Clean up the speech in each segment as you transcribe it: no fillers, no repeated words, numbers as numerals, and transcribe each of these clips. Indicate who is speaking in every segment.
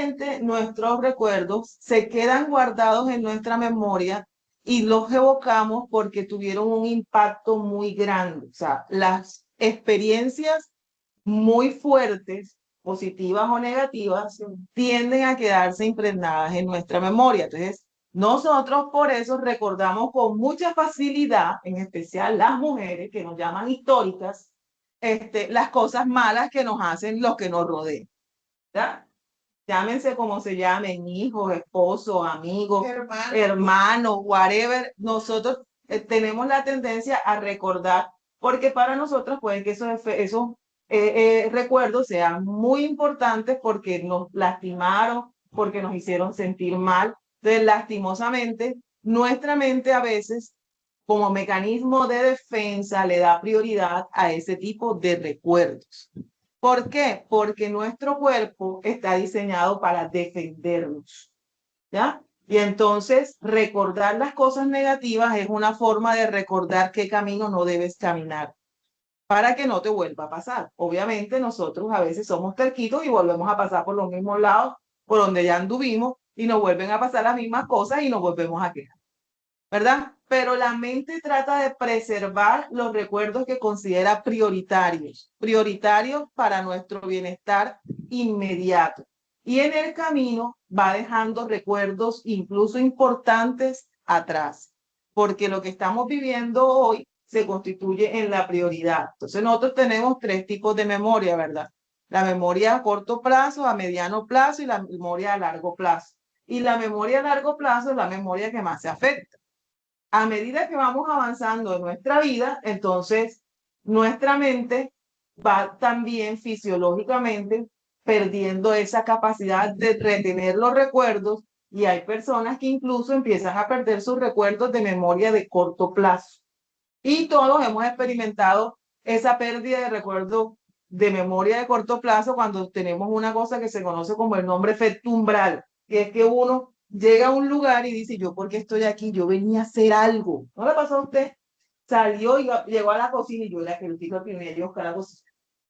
Speaker 1: Normalmente nuestros recuerdos se quedan guardados en nuestra memoria y los evocamos porque tuvieron un impacto muy grande. O sea, las experiencias muy fuertes, positivas o negativas, tienden a quedarse impregnadas en nuestra memoria. Entonces, nosotros por eso recordamos con mucha facilidad, en especial las mujeres que nos llaman históricas, las cosas malas que nos hacen los que nos rodean. ¿Ya? Llámense como se llamen, hijos, esposos, amigos, hermanos, whatever, nosotros tenemos la tendencia a recordar, porque para nosotros pueden que esos recuerdos sean muy importantes porque nos lastimaron, porque nos hicieron sentir mal. Entonces, lastimosamente, nuestra mente a veces, como mecanismo de defensa, le da prioridad a ese tipo de recuerdos. ¿Por qué? Porque nuestro cuerpo está diseñado para defendernos, ¿ya? Y entonces recordar las cosas negativas es una forma de recordar qué camino no debes caminar para que no te vuelva a pasar. Obviamente nosotros a veces somos terquitos y volvemos a pasar por los mismos lados por donde ya anduvimos y nos vuelven a pasar las mismas cosas y nos volvemos a quejar, ¿verdad? Pero la mente trata de preservar los recuerdos que considera prioritarios para nuestro bienestar inmediato. Y en el camino va dejando recuerdos incluso importantes atrás, porque lo que estamos viviendo hoy se constituye en la prioridad. Entonces nosotros tenemos tres tipos de memoria, ¿verdad? La memoria a corto plazo, a mediano plazo y la memoria a largo plazo. Y la memoria a largo plazo es la memoria que más se afecta. A medida que vamos avanzando en nuestra vida, entonces nuestra mente va también fisiológicamente perdiendo esa capacidad de retener los recuerdos y hay personas que incluso empiezan a perder sus recuerdos de memoria de corto plazo. Y todos hemos experimentado esa pérdida de recuerdo de memoria de corto plazo cuando tenemos una cosa que se conoce como el nombre efecto umbral, que es que uno llega a un lugar y dice, yo, ¿por qué estoy aquí? Yo venía a hacer algo. ¿No le pasó a usted? Salió y llegó a la cocina y yo era que el tipo que venía a buscar la cocina.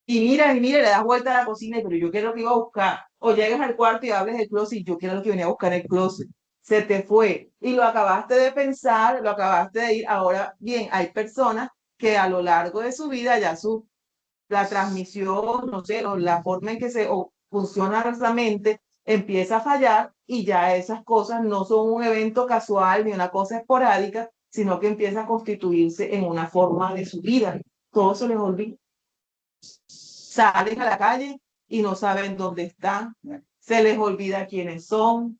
Speaker 1: Y mira, le das vuelta a la cocina, pero yo quiero lo que iba a buscar. O llegas al cuarto y hables del closet y yo quiero lo que venía a buscar en el closet. Se te fue. Y lo acabaste de pensar, lo acabaste de ir. Ahora bien, hay personas que a lo largo de su vida ya la transmisión, no sé, o la forma en que funciona la mente empieza a fallar y ya esas cosas no son un evento casual ni una cosa esporádica, sino que empieza a constituirse en una forma de su vida. Todo se les olvida. Salen a la calle y no saben dónde están, se les olvida quiénes son,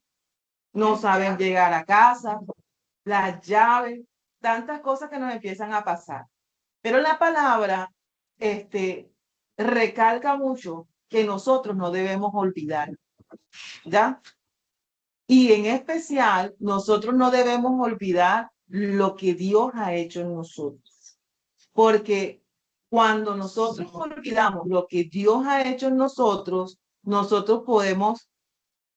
Speaker 1: no saben llegar a casa, las llaves, tantas cosas que nos empiezan a pasar. Pero la palabra recalca mucho que nosotros no debemos olvidar, ¿ya? Y en especial, nosotros no debemos olvidar lo que Dios ha hecho en nosotros. Porque cuando nosotros olvidamos lo que Dios ha hecho en nosotros, nosotros podemos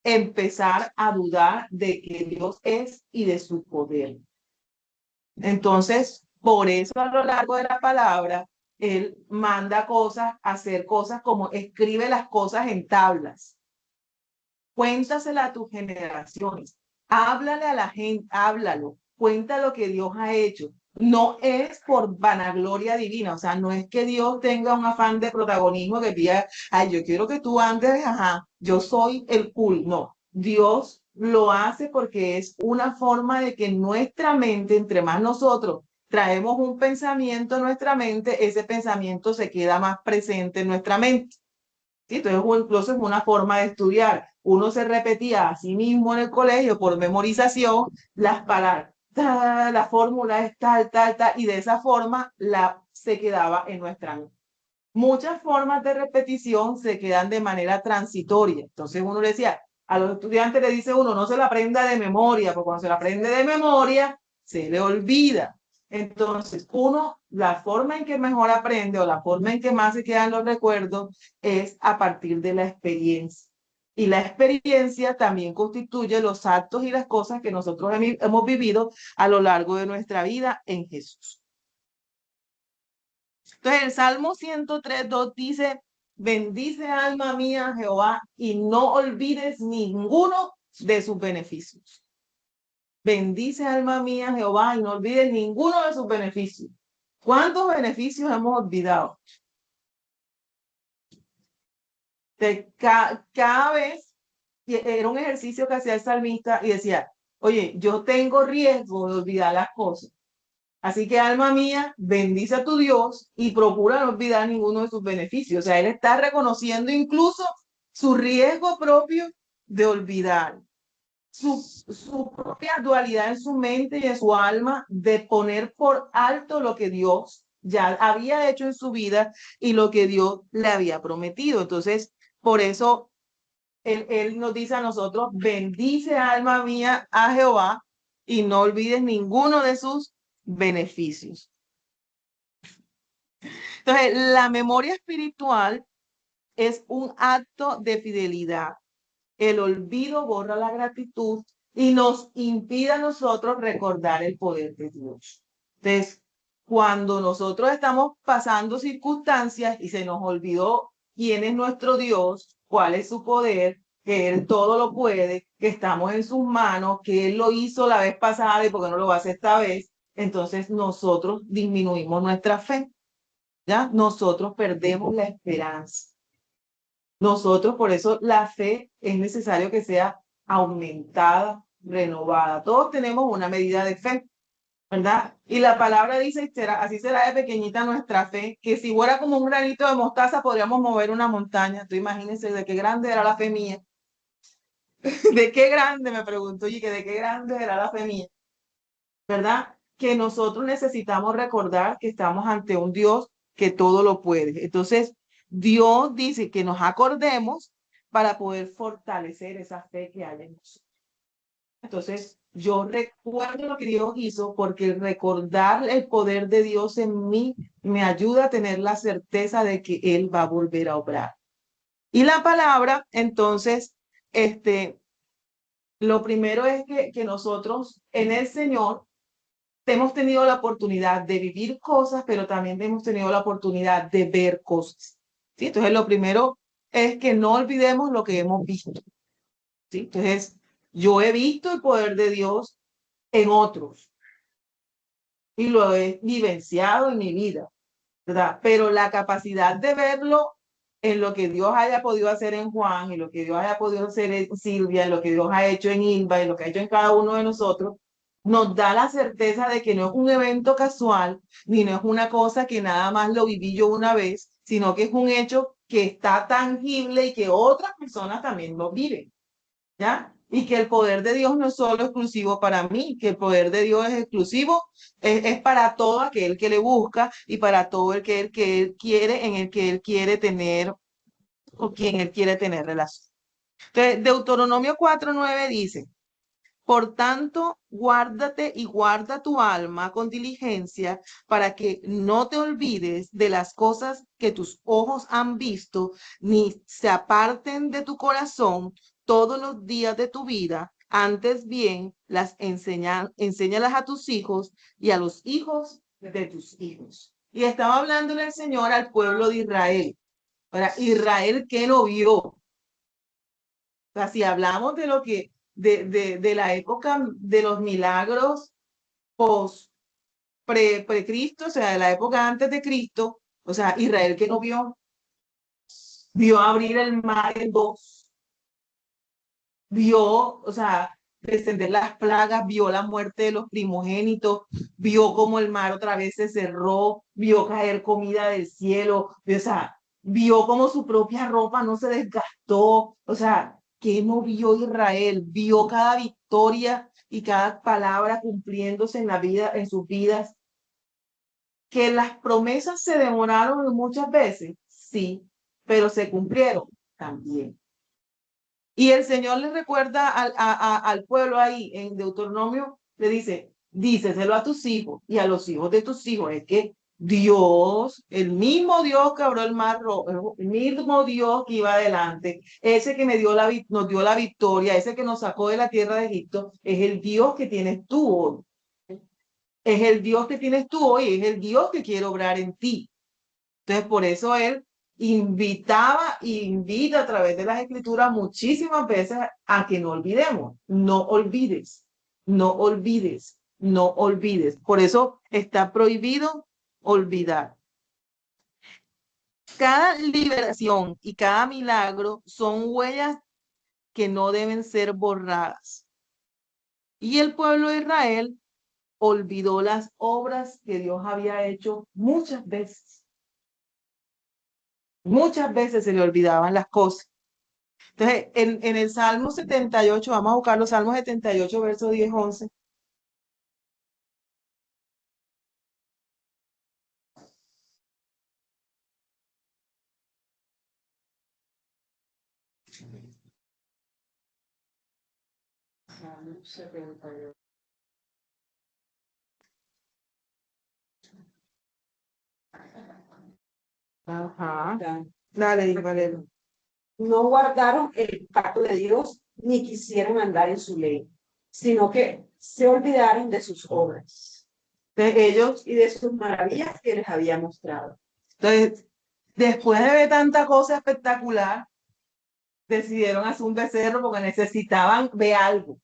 Speaker 1: empezar a dudar de que Dios es y de su poder. Entonces, por eso a lo largo de la palabra, Él manda cosas, hacer cosas como escribe las cosas en tablas, cuéntasela a tus generaciones, háblale a la gente, háblalo, cuenta lo que Dios ha hecho. No es por vanagloria divina, o sea, no es que Dios tenga un afán de protagonismo que diga, ay, yo quiero que tú andes, ajá, yo soy el cool. No, Dios lo hace porque es una forma de que nuestra mente, entre más nosotros traemos un pensamiento en nuestra mente, ese pensamiento se queda más presente en nuestra mente. ¿Sí? Entonces, incluso es una forma de estudiar. Uno se repetía a sí mismo en el colegio por memorización las palabras, la fórmula es tal, tal, tal, y de esa forma se quedaba en nuestra mente. Muchas formas de repetición se quedan de manera transitoria. Entonces uno le decía, a los estudiantes le dice uno, no se la aprenda de memoria, porque cuando se la aprende de memoria, se le olvida. Entonces, la forma en que mejor aprende o la forma en que más se quedan los recuerdos es a partir de la experiencia. Y la experiencia también constituye los actos y las cosas que nosotros hemos vivido a lo largo de nuestra vida en Jesús. Entonces, el Salmo 103.2 dice, bendice alma mía a Jehová y no olvides ninguno de sus beneficios. Bendice alma mía a Jehová y no olvides ninguno de sus beneficios. ¿Cuántos beneficios hemos olvidado? Cada vez era un ejercicio que hacía el salmista y decía, oye, yo tengo riesgo de olvidar las cosas. Así que alma mía, bendice a tu Dios y procura no olvidar ninguno de sus beneficios. O sea, él está reconociendo incluso su riesgo propio de olvidar, su propia dualidad en su mente y en su alma de poner por alto lo que Dios ya había hecho en su vida y lo que Dios le había prometido. Entonces, por eso él nos dice a nosotros, bendice alma mía a Jehová y no olvides ninguno de sus beneficios. Entonces, la memoria espiritual es un acto de fidelidad. El olvido borra la gratitud y nos impide a nosotros recordar el poder de Dios. Entonces, cuando nosotros estamos pasando circunstancias y se nos olvidó quién es nuestro Dios, cuál es su poder, que Él todo lo puede, que estamos en sus manos, que Él lo hizo la vez pasada y por qué no lo va a hacer esta vez, entonces nosotros disminuimos nuestra fe, ¿ya? Nosotros perdemos la esperanza. Nosotros, por eso la fe es necesario que sea aumentada, renovada. Todos tenemos una medida de fe, ¿verdad? Y la palabra dice, así será de pequeñita nuestra fe, que si fuera como un granito de mostaza podríamos mover una montaña. Tú imagínense de qué grande era la fe mía. ¿De qué grande? Me pregunto, y que de qué grande era la fe mía, ¿verdad? Que nosotros necesitamos recordar que estamos ante un Dios que todo lo puede. Entonces, Dios dice que nos acordemos para poder fortalecer esa fe que hay en nosotros. Entonces, yo recuerdo lo que Dios hizo porque recordar el poder de Dios en mí me ayuda a tener la certeza de que Él va a volver a obrar. Y la palabra, entonces, lo primero es que nosotros en el Señor hemos tenido la oportunidad de vivir cosas, pero también hemos tenido la oportunidad de ver cosas. ¿Sí? Entonces, lo primero es que no olvidemos lo que hemos visto. ¿Sí? Entonces, yo he visto el poder de Dios en otros y lo he vivenciado en mi vida, ¿verdad? Pero la capacidad de verlo en lo que Dios haya podido hacer en Juan y lo que Dios haya podido hacer en Silvia, y lo que Dios ha hecho en Ilva y lo que ha hecho en cada uno de nosotros, nos da la certeza de que no es un evento casual, ni no es una cosa que nada más lo viví yo una vez, sino que es un hecho que está tangible y que otras personas también lo viven, ¿ya? Y que el poder de Dios no es solo exclusivo para mí, que el poder de Dios es exclusivo, es para todo aquel que le busca y para todo el que él quiere, en el que él quiere tener o quien él quiere tener relación. Entonces, Deuteronomio 4:9 dice, por tanto, guárdate y guarda tu alma con diligencia para que no te olvides de las cosas que tus ojos han visto, ni se aparten de tu corazón todos los días de tu vida. Antes bien, enséñalas a tus hijos y a los hijos de tus hijos. Y estaba hablándole el Señor al pueblo de Israel. Para Israel, ¿qué no vio? O sea, si hablamos de lo que de la época de los milagros post Cristo, o sea, de la época antes de Cristo, o sea, Israel que no vio abrir el mar en dos, vio, o sea, descender las plagas, vio la muerte de los primogénitos, vio cómo el mar otra vez se cerró, vio caer comida del cielo, o sea, vio cómo su propia ropa no se desgastó, o sea, ¿qué no vio Israel? Vio cada victoria y cada palabra cumpliéndose en la vida, en sus vidas, que las promesas se demoraron muchas veces, sí, pero se cumplieron también. Y el Señor le recuerda al pueblo ahí en Deuteronomio, le dice, díceselo a tus hijos y a los hijos de tus hijos, es que Dios, el mismo Dios que abrió el mar rojo, el mismo Dios que iba adelante, ese que nos dio la victoria, ese que nos sacó de la tierra de Egipto, es el Dios que tienes tú hoy. Es el Dios que tienes tú hoy, es el Dios que quiere obrar en ti. Entonces, por eso Él invitaba e invita a través de las escrituras muchísimas veces a que no olvidemos, no olvides, no olvides, no olvides. Por eso está prohibido olvidar. Cada liberación y cada milagro son huellas que no deben ser borradas. Y el pueblo de Israel olvidó las obras que Dios había hecho muchas veces. Muchas veces se le olvidaban las cosas. Entonces, en el Salmo 78, vamos a buscar los Salmos 78, versos 10, 11.
Speaker 2: Salmo 78.
Speaker 1: Ajá. Dale, Valeria.
Speaker 2: No guardaron el pacto de Dios ni quisieron andar en su ley, sino que se olvidaron de sus obras
Speaker 1: Entonces, ellos,
Speaker 2: y de sus maravillas que les había mostrado.
Speaker 1: entonces, después de ver tanta cosa espectacular, decidieron hacer un becerro porque necesitaban ver algo.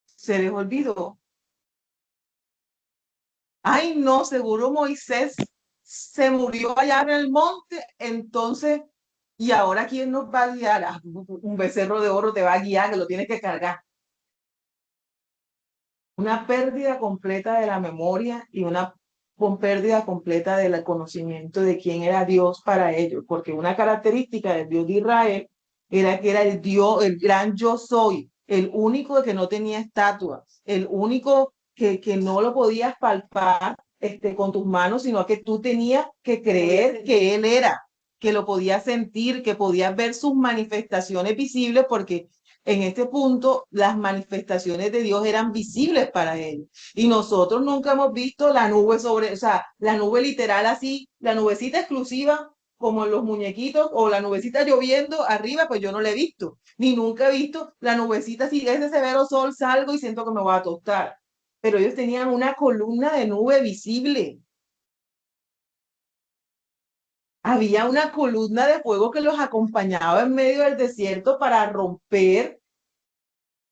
Speaker 1: Se les olvidó. Ay, no, seguro Moisés se murió allá en el monte, entonces, ¿y ahora quién nos va a guiar? Ah, un becerro de oro te va a guiar, que lo tienes que cargar. Una pérdida completa de la memoria y una pérdida completa del conocimiento de quién era Dios para ellos, porque una característica del Dios de Israel era que era el Dios, el gran yo soy, el único que no tenía estatuas, el único que no lo podías palpar con tus manos, sino que tú tenías que creer que Él era, que lo podías sentir, que podías ver sus manifestaciones visibles, porque en este punto las manifestaciones de Dios eran visibles para ellos. Y nosotros nunca hemos visto la nube sobre, o sea, la nube literal así, la nubecita exclusiva como en los muñequitos o la nubecita lloviendo arriba, pues yo no la he visto. Ni nunca he visto la nubecita así, ese severo sol, salgo y siento que me voy a tostar. Pero ellos tenían una columna de nube visible. Había una columna de fuego que los acompañaba en medio del desierto para romper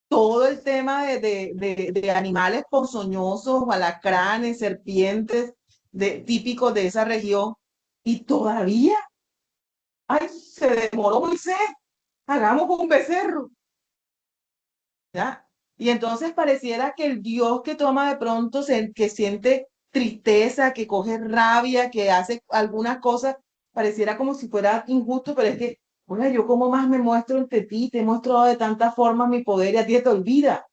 Speaker 1: todo el tema de animales ponzoñosos, alacranes, serpientes, típicos de esa región. Y todavía, ay, se demoró Moisés, hagamos un becerro. ¿Ya? Y entonces pareciera que el Dios que toma de pronto, que siente tristeza, que coge rabia, que hace algunas cosas, pareciera como si fuera injusto, pero es que, oiga, yo como más me muestro ante ti, te he mostrado de tantas formas mi poder y a ti te olvida.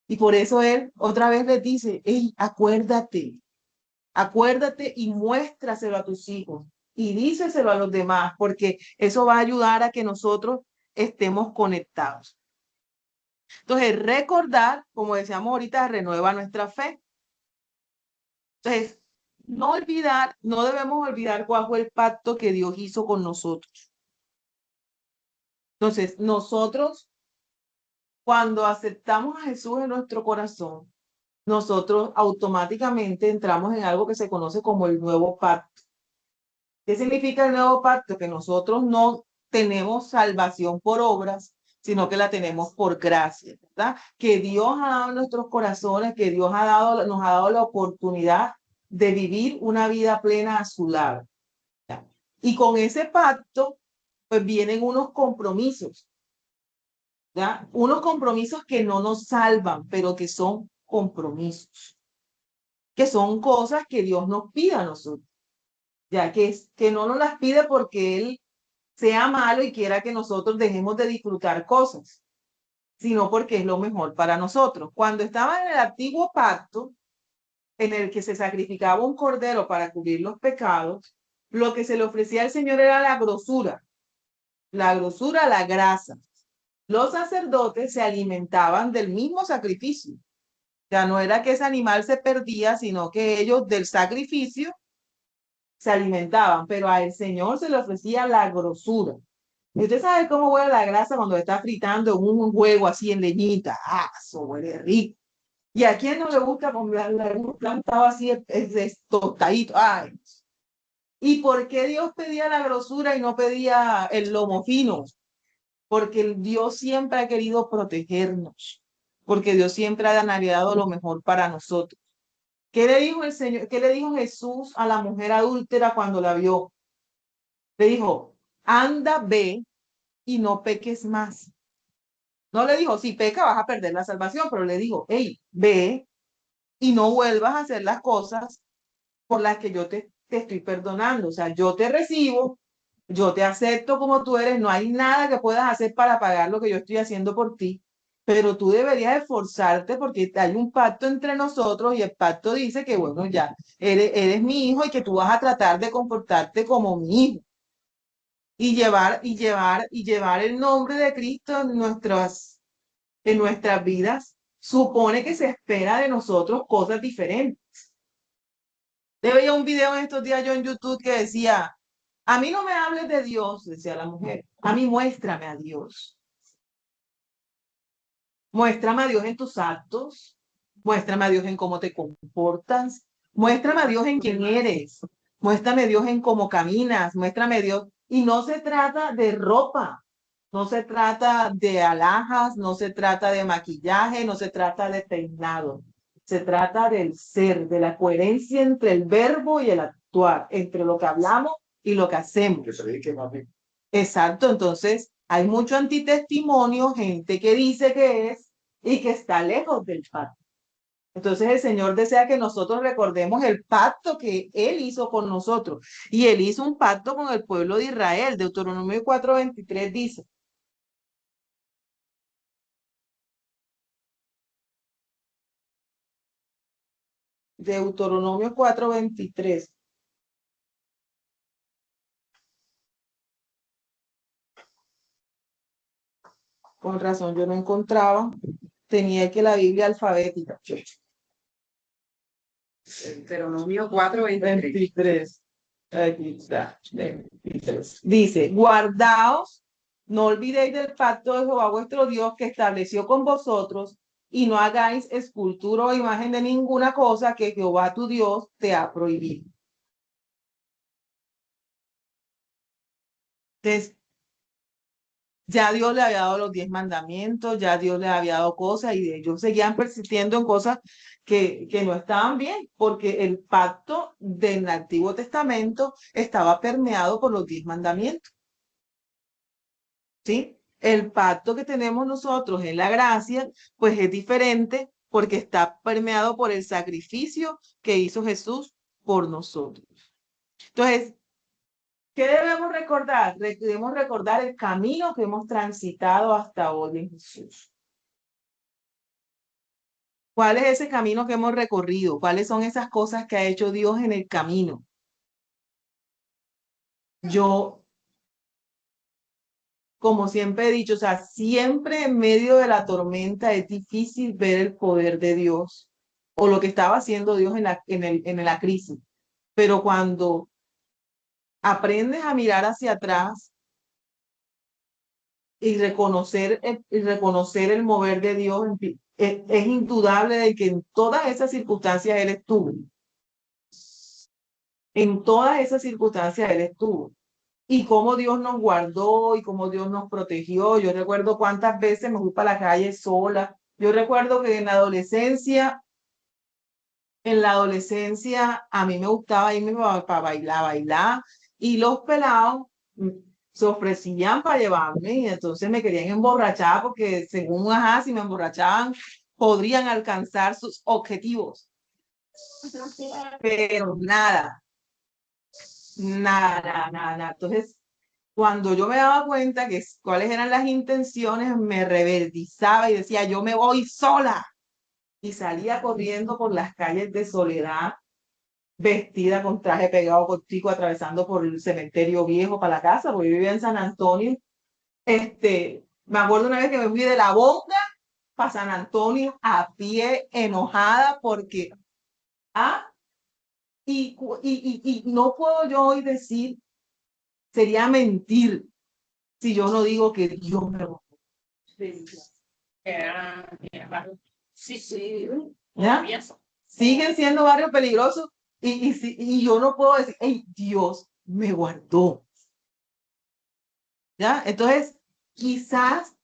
Speaker 1: Y por eso él otra vez les dice, hey, acuérdate, acuérdate y muéstraselo a tus hijos y díseselo a los demás, porque eso va a ayudar a que nosotros estemos conectados. Entonces, recordar, como decíamos ahorita, renueva nuestra fe. Entonces, no olvidar, no debemos olvidar cuál fue el pacto que Dios hizo con nosotros. Entonces, nosotros, cuando aceptamos a Jesús en nuestro corazón, nosotros automáticamente entramos en algo que se conoce como el nuevo pacto. ¿Qué significa el nuevo pacto? Que nosotros no tenemos salvación por obras, sino que la tenemos por gracia, ¿verdad? Que Dios ha dado en nuestros corazones, que Dios nos ha dado la oportunidad de vivir una vida plena a su lado. ¿Ya? Y con ese pacto, pues vienen unos compromisos, ¿ya? Unos compromisos que no nos salvan, pero que son compromisos, que son cosas que Dios nos pide a nosotros, ya que no nos las pide porque Él sea malo y quiera que nosotros dejemos de disfrutar cosas, sino porque es lo mejor para nosotros. Cuando estaba en el antiguo pacto, en el que se sacrificaba un cordero para cubrir los pecados, lo que se le ofrecía al Señor era la grosura, la grasa. Los sacerdotes se alimentaban del mismo sacrificio. O sea, no era que ese animal se perdía, sino que ellos del sacrificio se alimentaban, pero al Señor se le ofrecía la grosura. Y usted sabe cómo huele la grasa cuando está fritando en un huevo así en leñita. Ah, eso huele rico. ¿Y a quién no le gusta comer la gusta así es tostadito? Ay, ¿Y por qué Dios pedía la grosura y no pedía el lomo fino? Porque el Dios siempre ha querido protegernos, porque Dios siempre ha anhelado lo mejor para nosotros. ¿Qué le dijo el Señor? ¿Qué le dijo Jesús a la mujer adúltera cuando la vio? Le dijo, anda, ve y no peques más. No le dijo, si peca vas a perder la salvación, pero le dijo, hey, ve y no vuelvas a hacer las cosas por las que yo te estoy perdonando. O sea, yo te recibo, yo te acepto como tú eres, no hay nada que puedas hacer para pagar lo que yo estoy haciendo por ti, pero tú deberías esforzarte porque hay un pacto entre nosotros y el pacto dice que, bueno, ya, eres mi hijo y que tú vas a tratar de comportarte como mi hijo y llevar el nombre de Cristo en nuestras vidas. Supone que se espera de nosotros cosas diferentes. Le veía un video en estos días yo en YouTube que decía, a mí no me hables de Dios, decía la mujer, a mí muéstrame a Dios. Muéstrame a Dios en tus actos, muéstrame a Dios en cómo te comportas, muéstrame a Dios en quién eres, muéstrame a Dios en cómo caminas, muéstrame a Dios. Y no se trata de ropa, no se trata de alhajas, no se trata de maquillaje, no se trata de peinado. Se trata del ser, de la coherencia entre el verbo y el actuar, entre lo que hablamos y lo que hacemos. Exacto, entonces hay mucho antitestimonio, gente que dice que es y que está lejos del pacto. Entonces el Señor desea que nosotros recordemos el pacto que Él hizo con nosotros. Y Él hizo un pacto con el pueblo de Israel. Deuteronomio 4:23 dice, Deuteronomio 4:23. Con razón, yo no encontraba. Tenía que la Biblia alfabética.
Speaker 2: Deuteronomio 4:23.
Speaker 1: 23. Aquí está. 23. Dice, guardaos, no olvidéis del pacto de Jehová vuestro Dios que estableció con vosotros y no hagáis escultura o imagen de ninguna cosa que Jehová tu Dios te ha prohibido. Entonces, ya Dios le había dado los 10 mandamientos, ya Dios le había dado cosas y ellos seguían persistiendo en cosas que no estaban bien, porque el pacto del Antiguo Testamento estaba permeado por los 10 mandamientos, ¿sí? El pacto que tenemos nosotros en la gracia, pues es diferente porque está permeado por el sacrificio que hizo Jesús por nosotros. Entonces, ¿qué debemos recordar? Debemos recordar el camino que hemos transitado hasta hoy en Jesús. ¿Cuál es ese camino que hemos recorrido? ¿Cuáles son esas cosas que ha hecho Dios en el camino? Yo, como siempre he dicho, o sea, siempre en medio de la tormenta es difícil ver el poder de Dios o lo que estaba haciendo Dios en la crisis. Pero cuando aprendes a mirar hacia atrás y reconocer el mover de Dios, es indudable de que en todas esas circunstancias Él estuvo. En todas esas circunstancias Él estuvo. Y cómo Dios nos guardó y cómo Dios nos protegió. Yo recuerdo cuántas veces me fui para la calle sola. Yo recuerdo que en la adolescencia a mí me gustaba irme para bailar, y los pelados se ofrecían para llevarme y entonces me querían emborrachar porque según, ajá, si me emborrachaban podrían alcanzar sus objetivos. Pero nada, nada, nada, nada. Entonces, cuando yo me daba cuenta que cuáles eran las intenciones, me reverdizaba y decía, yo me voy sola. Y salía corriendo por las calles de Soledad, vestida con traje pegado cortico, atravesando por el cementerio viejo para la casa, porque yo vivía en San Antonio. Me acuerdo una vez que me fui de la Bonga para San Antonio a pie, enojada, porque, ah, y no puedo yo hoy decir, sería mentir si yo no digo que Dios me lo
Speaker 2: Sí, sí.
Speaker 1: ¿ya? Siguen siendo barrios peligrosos y yo no puedo decir, hey, Dios me guardó. ¿Ya? Entonces, quizás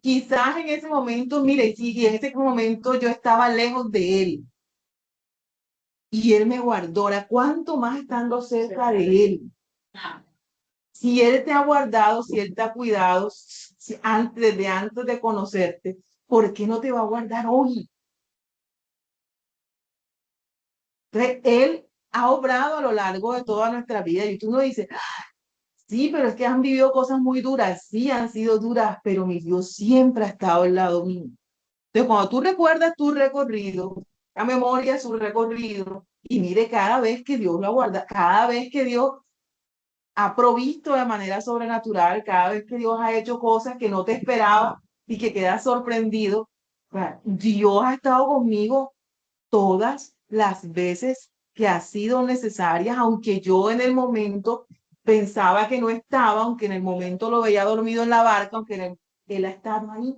Speaker 1: en ese momento, mire, si en ese momento yo estaba lejos de él y él me guardó, ahora, ¿cuánto más estando cerca de él? Si él te ha guardado, si él te ha cuidado, si antes de conocerte, ¿por qué no te va a guardar hoy? Entonces, él ha obrado a lo largo de toda nuestra vida y tú no dices, sí, pero es que han vivido cosas muy duras, sí, han sido duras, pero mi Dios siempre ha estado al lado mío. Entonces, cuando tú recuerdas tu recorrido, la memoria, su recorrido, y mire cada vez que Dios lo guarda, cada vez que Dios ha provisto de manera sobrenatural, cada vez que Dios ha hecho cosas que no te esperaba y que quedas sorprendido, o sea, Dios ha estado conmigo todas las veces que ha sido necesarias, aunque yo en el momento pensaba que no estaba, aunque en el momento lo veía dormido en la barca, él ha estado ahí.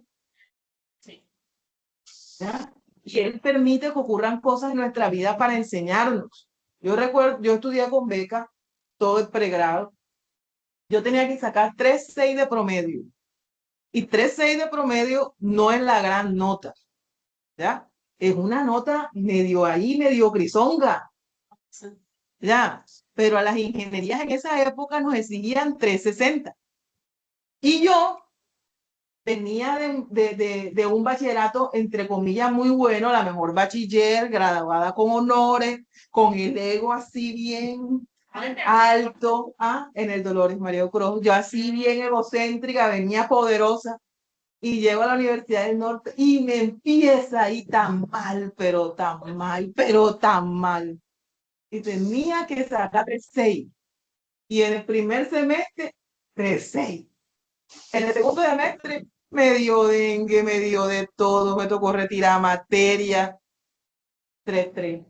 Speaker 1: ¿Ya? Y él permite que ocurran cosas en nuestra vida para enseñarnos. Yo recuerdo, yo estudié con beca todo el pregrado. Yo tenía que sacar 3,6 de promedio. Y 3,6 de promedio no es la gran nota, ¿ya? Es una nota medio ahí, medio grisonga, ¿ya? Pero a las ingenierías en esa época nos exigían 3,60. Y yo venía de un bachillerato, entre comillas, muy bueno, la mejor bachiller, graduada con honores, con el ego así bien alto, en el Dolores María Cruz, yo así bien egocéntrica, venía poderosa, y llego a la Universidad del Norte y me empieza ahí tan mal, pero tan mal, pero tan mal. Y tenía que sacar 3,6. Y en el primer semestre, 3,6. En el segundo semestre me dio dengue, me dio de todo, me tocó retirar materia, 3,3. O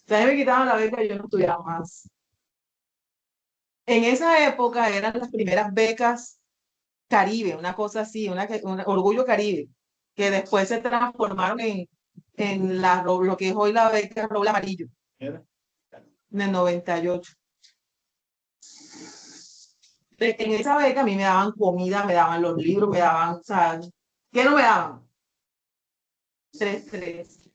Speaker 1: sea, me quitaban la beca y yo no estudiaba más. En esa época eran las primeras becas Caribe, una cosa así, un Orgullo Caribe, que después se transformaron en lo que es hoy la beca Roble Amarillo, en el 98. En esa beca a mí me daban comida, me daban los libros, me daban, o sea, ¿qué no me daban? 3,3.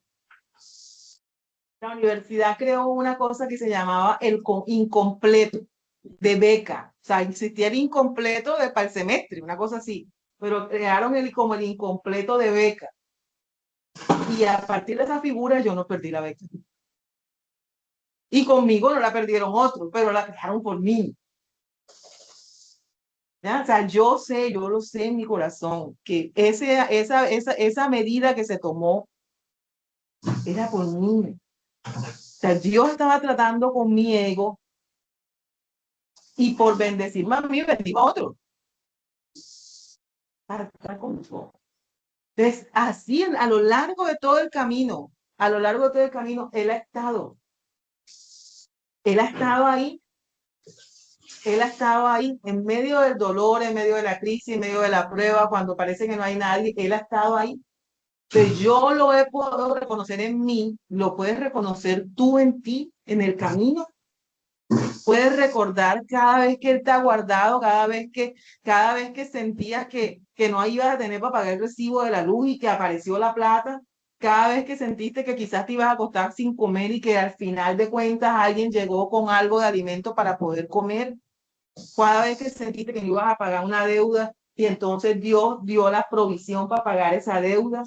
Speaker 1: La universidad creó una cosa que se llamaba el incompleto de beca. O sea, existía el incompleto para el semestre, una cosa así. Pero crearon como el incompleto de beca. Y a partir de esa figura yo no perdí la beca. Y conmigo no la perdieron otros, pero la crearon por mí. ¿Ya? O sea, yo sé, yo lo sé en mi corazón, que esa medida que se tomó era por mí. O sea, Dios estaba tratando con mi ego y por bendecirme a mí, bendigo a otro. Para estar conmigo. Entonces, así a lo largo de todo el camino, a lo largo de todo el camino, Él ha estado. Él ha estado ahí. Él ha estado ahí en medio del dolor, en medio de la crisis, en medio de la prueba, cuando parece que no hay nadie. Él ha estado ahí. Entonces, yo lo he podido reconocer en mí, lo puedes reconocer tú en ti, en el camino. Puedes recordar cada vez que Él te ha guardado, cada vez que sentías que no ibas a tener para pagar el recibo de la luz y que apareció la plata, cada vez que sentiste que quizás te ibas a acostar sin comer y que al final de cuentas alguien llegó con algo de alimento para poder comer, cada vez que sentiste que no ibas a pagar una deuda y entonces Dios dio la provisión para pagar esa deuda,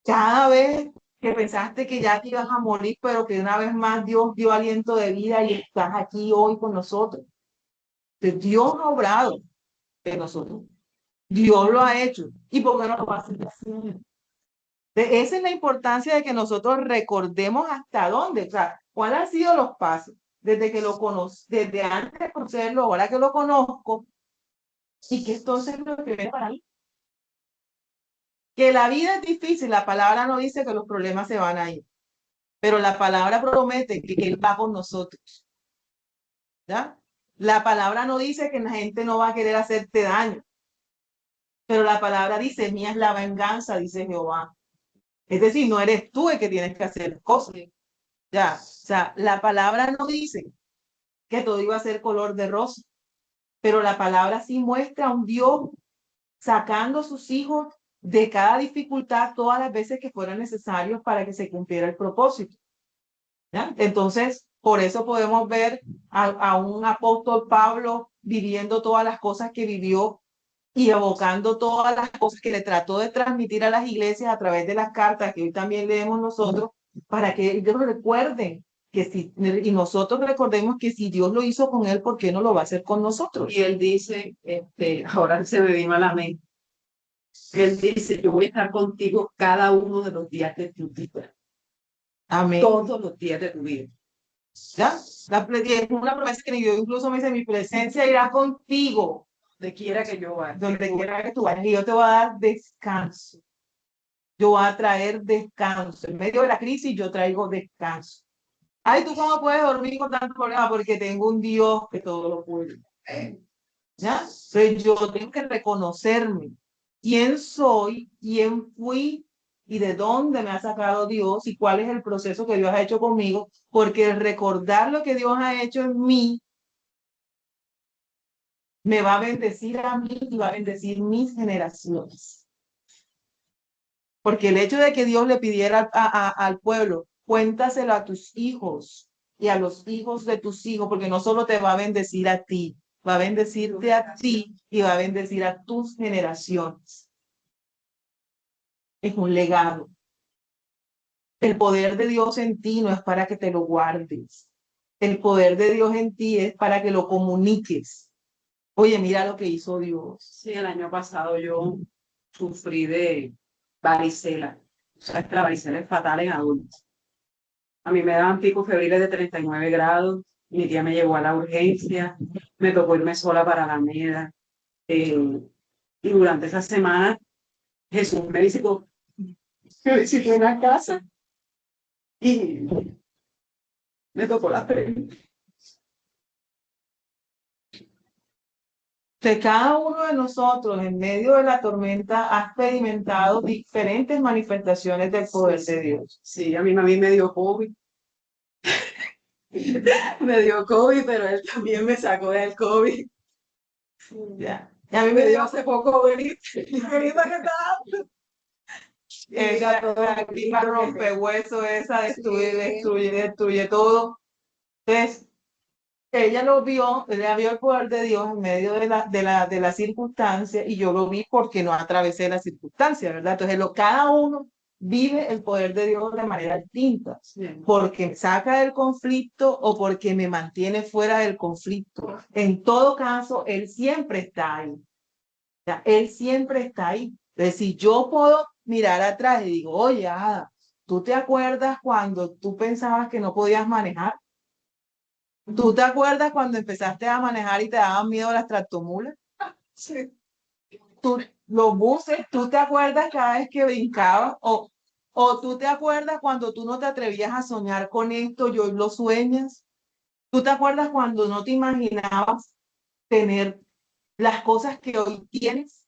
Speaker 1: cada vez que pensaste que ya te ibas a morir, pero que una vez más Dios dio aliento de vida y estás aquí hoy con nosotros. Entonces, Dios ha obrado en nosotros. Dios lo ha hecho. ¿Y por qué no lo va a seguir haciendo? Esa es la importancia de que nosotros recordemos hasta dónde, o sea, cuáles han sido los pasos desde que lo conozco, desde antes de conocerlo, ahora que lo conozco, y que entonces es lo que viene para mí. Que la vida es difícil, la palabra no dice que los problemas se van a ir, pero la palabra promete que Él va con nosotros, ¿ya? La palabra no dice que la gente no va a querer hacerte daño, pero la palabra dice, mía es la venganza, dice Jehová. Es decir, no eres tú el que tienes que hacer cosas. Ya, o sea, la palabra no dice que todo iba a ser color de rosa, pero la palabra sí muestra a un Dios sacando a sus hijos de cada dificultad todas las veces que fueran necesarios para que se cumpliera el propósito. ¿Ya? Entonces, por eso podemos ver a un apóstol Pablo viviendo todas las cosas que vivió y evocando todas las cosas que le trató de transmitir a las iglesias a través de las cartas que hoy también leemos nosotros, para que ellos recuerden que si, y nosotros recordemos que si Dios lo hizo con él, ¿por qué no lo va a hacer con nosotros?
Speaker 2: Y él dice, ahora se me vino a la mente, él dice, yo voy a estar contigo cada uno de los días de tu vida,
Speaker 1: Amén.
Speaker 2: todos los días de tu vida.
Speaker 1: ¿Ya? Es una promesa que Dios incluso me dice, mi presencia irá contigo
Speaker 2: Donde quiera que yo vaya.
Speaker 1: donde quiera que tú vayas, y yo te voy a dar descanso. Yo voy a traer descanso. En medio de la crisis yo traigo descanso. Ay, ¿tú cómo puedes dormir con tantos problemas? Porque tengo un Dios que todo lo puede. ¿Ya? Entonces yo tengo que reconocerme quién soy, quién fui y de dónde me ha sacado Dios y cuál es el proceso que Dios ha hecho conmigo, porque el recordar lo que Dios ha hecho en mí me va a bendecir a mí y va a bendecir mis generaciones. Porque el hecho de que Dios le pidiera al pueblo, cuéntaselo a tus hijos y a los hijos de tus hijos, porque no solo te va a bendecir a ti, va a bendecirte a ti y va a bendecir a tus generaciones. Es un legado. El poder de Dios en ti no es para que te lo guardes. El poder de Dios en ti es para que lo comuniques. Oye, mira lo que hizo Dios.
Speaker 2: Sí, el año pasado yo sufrí de varicela. O sea, la varicela es fatal en adultos. A mí me daban picos febriles de 39 grados. Mi tía me llevó a la urgencia. Me tocó irme sola para la Alameda. Y durante esa semana, Jesús me visitó en la casa y me tocó la frente.
Speaker 1: Que cada uno de nosotros en medio de la tormenta ha experimentado diferentes manifestaciones del poder de Dios.
Speaker 2: Sí, a mí me dio COVID. Me dio COVID, pero él también me sacó del COVID.
Speaker 1: Ya. Y a mí
Speaker 2: Me dio hace poco gripe.
Speaker 1: La gripa rompehueso esa destruye todo. Entonces, ella vio el poder de Dios en medio de la circunstancia y yo lo vi porque no atravesé la circunstancia, ¿verdad? Entonces, cada uno vive el poder de Dios de manera distinta, porque me saca del conflicto o porque me mantiene fuera del conflicto. En todo caso, Él siempre está ahí. Sea, Él siempre está ahí. Entonces, si yo puedo mirar atrás y digo, oye, Ada, ¿tú te acuerdas cuando tú pensabas que no podías manejar? ¿Tú te acuerdas cuando empezaste a manejar y te daban miedo las tractomulas?
Speaker 2: Sí.
Speaker 1: Los buses, ¿tú te acuerdas cada vez que brincabas? O tú te acuerdas cuando tú no te atrevías a soñar con esto y hoy lo sueñas? ¿Tú te acuerdas cuando no te imaginabas tener las cosas que hoy tienes?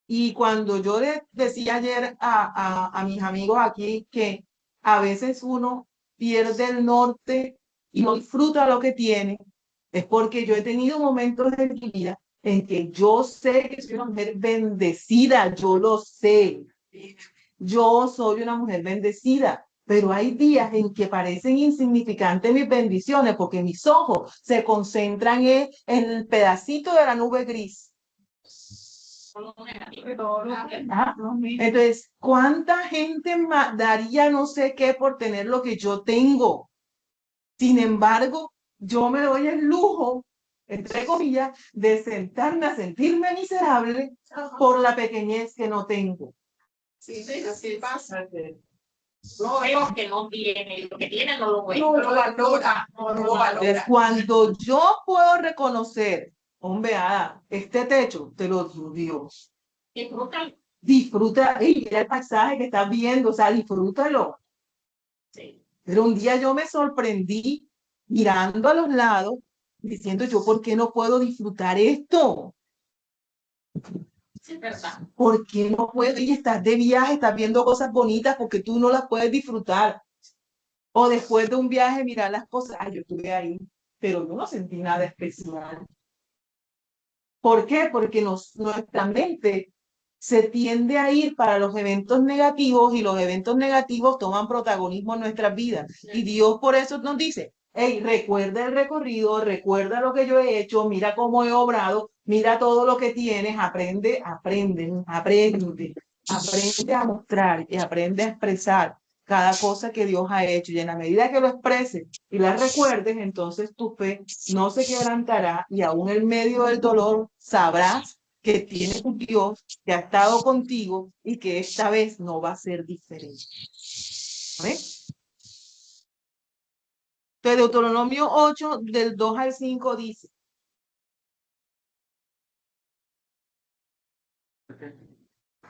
Speaker 1: Y cuando yo le decía ayer a mis amigos aquí que a veces uno pierde el norte y no disfruta lo que tiene, es porque yo he tenido momentos en mi vida en que yo sé que soy una mujer bendecida, yo lo sé. Yo soy una mujer bendecida, pero hay días en que parecen insignificantes mis bendiciones porque mis ojos se concentran en el pedacito de la nube gris. Ah, entonces, ¿cuánta gente daría no sé qué por tener lo que yo tengo? Sin embargo, yo me doy el lujo, entre comillas, de sentarme a sentirme miserable por la pequeñez que no tengo.
Speaker 2: Sí, así pasa.
Speaker 3: No es lo que no tiene, lo que tiene no lo ve.
Speaker 2: No lo valora, no lo valora.
Speaker 1: Entonces, cuando yo puedo reconocer, hombre, este techo te lo dio Dios.
Speaker 3: Disfrútalo.
Speaker 1: Disfruta, y mira el paisaje que estás viendo, o sea, disfrútalo.
Speaker 3: Sí.
Speaker 1: Pero un día yo me sorprendí mirando a los lados, diciendo yo, ¿por qué no puedo disfrutar esto?
Speaker 3: Sí, es verdad.
Speaker 1: ¿Por qué no puedo? Y estás de viaje, estás viendo cosas bonitas porque tú no las puedes disfrutar. O después de un viaje, mirar las cosas, yo estuve ahí, pero yo no sentí nada especial. ¿Por qué? Porque nuestra mente se tiende a ir para los eventos negativos y los eventos negativos toman protagonismo en nuestras vidas. Y Dios por eso nos dice, hey, recuerda el recorrido, recuerda lo que yo he hecho, mira cómo he obrado, mira todo lo que tienes, aprende a mostrar y aprende a expresar cada cosa que Dios ha hecho. Y en la medida que lo expreses y la recuerdes, entonces tu fe no se quebrantará y aún en medio del dolor sabrás que tienes un Dios que ha estado contigo y que esta vez no va a ser diferente. ¿Amén? Entonces, Deuteronomio 8, del 2 al 5 dice.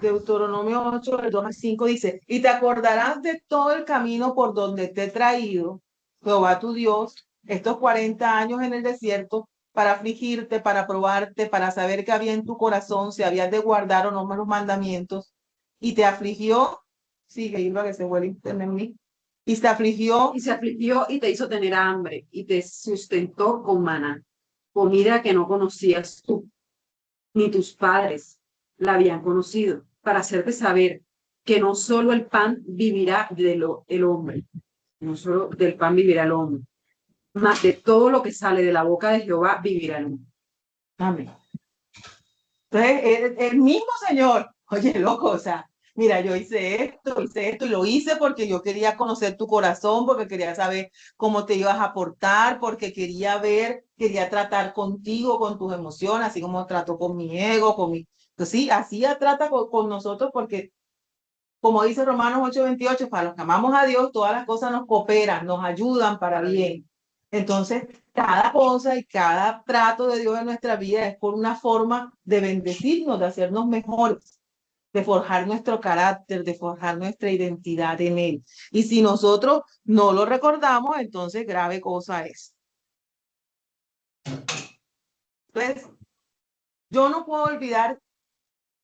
Speaker 1: Deuteronomio 8, del 2 al 5 dice, y te acordarás de todo el camino por donde te he traído, Jehová tu Dios, estos 40 años en el desierto, para afligirte, para probarte, para saber qué había en tu corazón, si habías de guardar o no los mandamientos, y te afligió, sigue, iba que se vuelve internet en mí, y te afligió,
Speaker 2: Y se afligió y te hizo tener hambre y te sustentó con maná, comida que no conocías tú, ni tus padres la habían conocido, para hacerte saber que no solo el pan vivirá el hombre, no solo del pan vivirá el hombre, mas de todo lo que sale de la boca de Jehová vivirá el hombre.
Speaker 1: amén. Entonces, el mismo Señor, oye, loco, o sea, mira, yo hice esto, y lo hice porque yo quería conocer tu corazón, porque quería saber cómo te ibas a portar, porque quería ver, quería tratar contigo, con tus emociones, así como trató con mi ego, con mi... Pues sí, así trata con nosotros, porque como dice Romanos 8:28, para los que amamos a Dios, todas las cosas nos cooperan, nos ayudan para bien. Entonces, cada cosa y cada trato de Dios en nuestra vida es por una forma de bendecirnos, de hacernos mejores, de forjar nuestro carácter, de forjar nuestra identidad en Él. Y si nosotros no lo recordamos, entonces grave cosa es. Entonces, yo no puedo olvidar,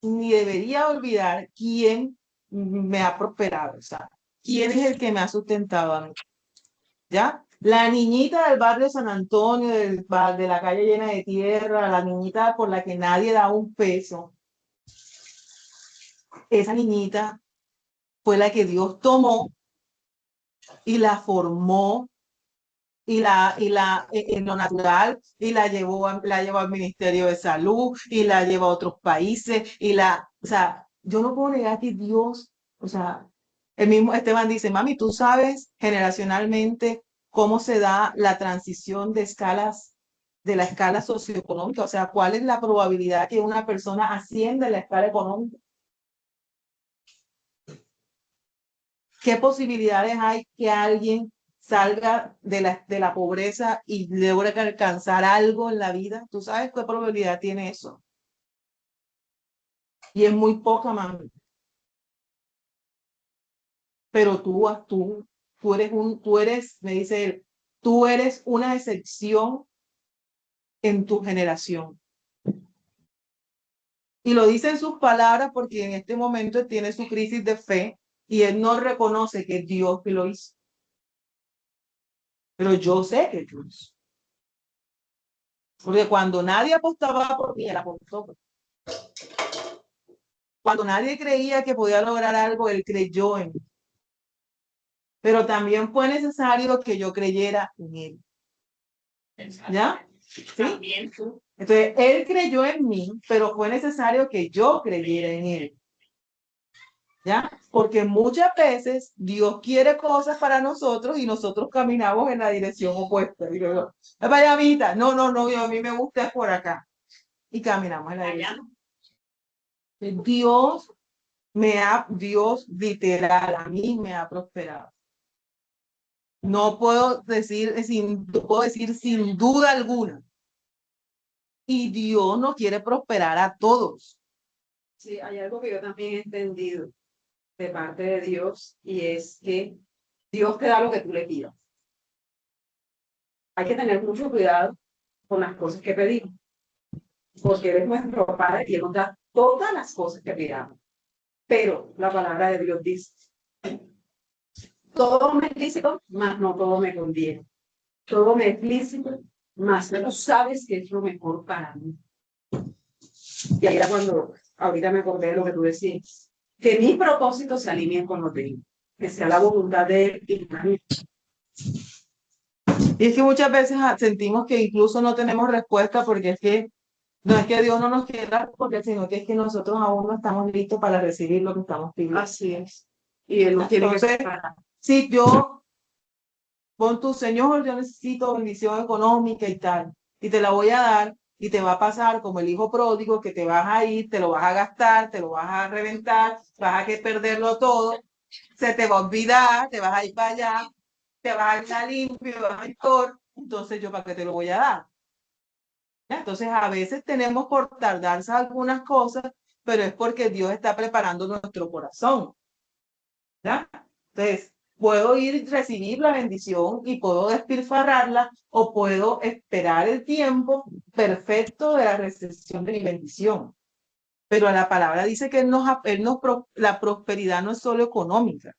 Speaker 1: ni debería olvidar quién me ha prosperado, o sea, quién es el que me ha sustentado a mí. ¿Ya? La niñita del barrio San Antonio, de la calle llena de tierra, la niñita por la que nadie da un peso, esa niñita fue la que Dios tomó y la formó en lo natural y la llevó al Ministerio de Salud y la llevó a otros países o sea, yo no puedo negar que Dios, o sea, el mismo Esteban dice, mami, tú sabes generacionalmente cómo se da la transición de la escala socioeconómica, o sea, cuál es la probabilidad que una persona ascienda en la escala económica. ¿Qué posibilidades hay que alguien salga de la pobreza y logre alcanzar algo en la vida? ¿Tú sabes qué probabilidad tiene eso? Y es muy poca, mami. Pero tú eres, me dice él, tú eres una excepción en tu generación. Y lo dice en sus palabras porque en este momento tiene su crisis de fe y él no reconoce que es Dios que lo hizo. Pero yo sé que es Dios. Porque cuando nadie apostaba por mí, él apostó. Cuando nadie creía que podía lograr algo, él creyó en mí. Pero también fue necesario que yo creyera en él. ¿Ya? ¿Sí?
Speaker 3: También tú.
Speaker 1: Entonces, él creyó en mí, pero fue necesario que yo creyera en él. ¿Ya? Porque muchas veces Dios quiere cosas para nosotros y nosotros caminamos en la dirección opuesta. Digo, vaya, amita, no, a mí me gusta por acá. Y caminamos en la dirección. Dios literal, a mí me ha prosperado. No puedo decir sin duda alguna. Y Dios no quiere prosperar a todos.
Speaker 2: Sí, hay algo que yo también he entendido de parte de Dios y es que Dios te da lo que tú le pidas. Hay que tener mucho cuidado con las cosas que pedimos, porque Él es nuestro Padre y Él nos da todas las cosas que pidamos. Pero la palabra de Dios dice, todo me es lícito, mas no todo me conviene. Todo me es lícito, mas tú sabes que es lo mejor para mí. Y ahí era cuando, ahorita me acordé de lo que tú decías, que mis propósitos se alineen con los de él, que sea la voluntad de él y la mía.
Speaker 1: Y es que muchas veces sentimos que incluso no tenemos respuesta porque es que no es que Dios no nos quiera responder, sino que es que nosotros aún no estamos listos para recibir lo que estamos pidiendo.
Speaker 2: Así es. Y él nos tiene que
Speaker 1: Entonces,
Speaker 2: preparar.
Speaker 1: si yo, pon tu Señor, yo necesito bendición económica y tal, y te la voy a dar, y te va a pasar como el hijo pródigo, que te vas a ir, te lo vas a gastar, te lo vas a reventar, vas a que perderlo todo, se te va a olvidar, te vas a ir para allá, te vas a ir a limpio, vas a ir por, entonces yo para qué te lo voy a dar. ¿Ya? Entonces a veces tenemos por tardarse algunas cosas, pero es porque Dios está preparando nuestro corazón. ¿Ya? Entonces, puedo ir y recibir la bendición y puedo despilfarrarla o puedo esperar el tiempo perfecto de la recepción de mi bendición. Pero la palabra dice que la prosperidad no es solo económica,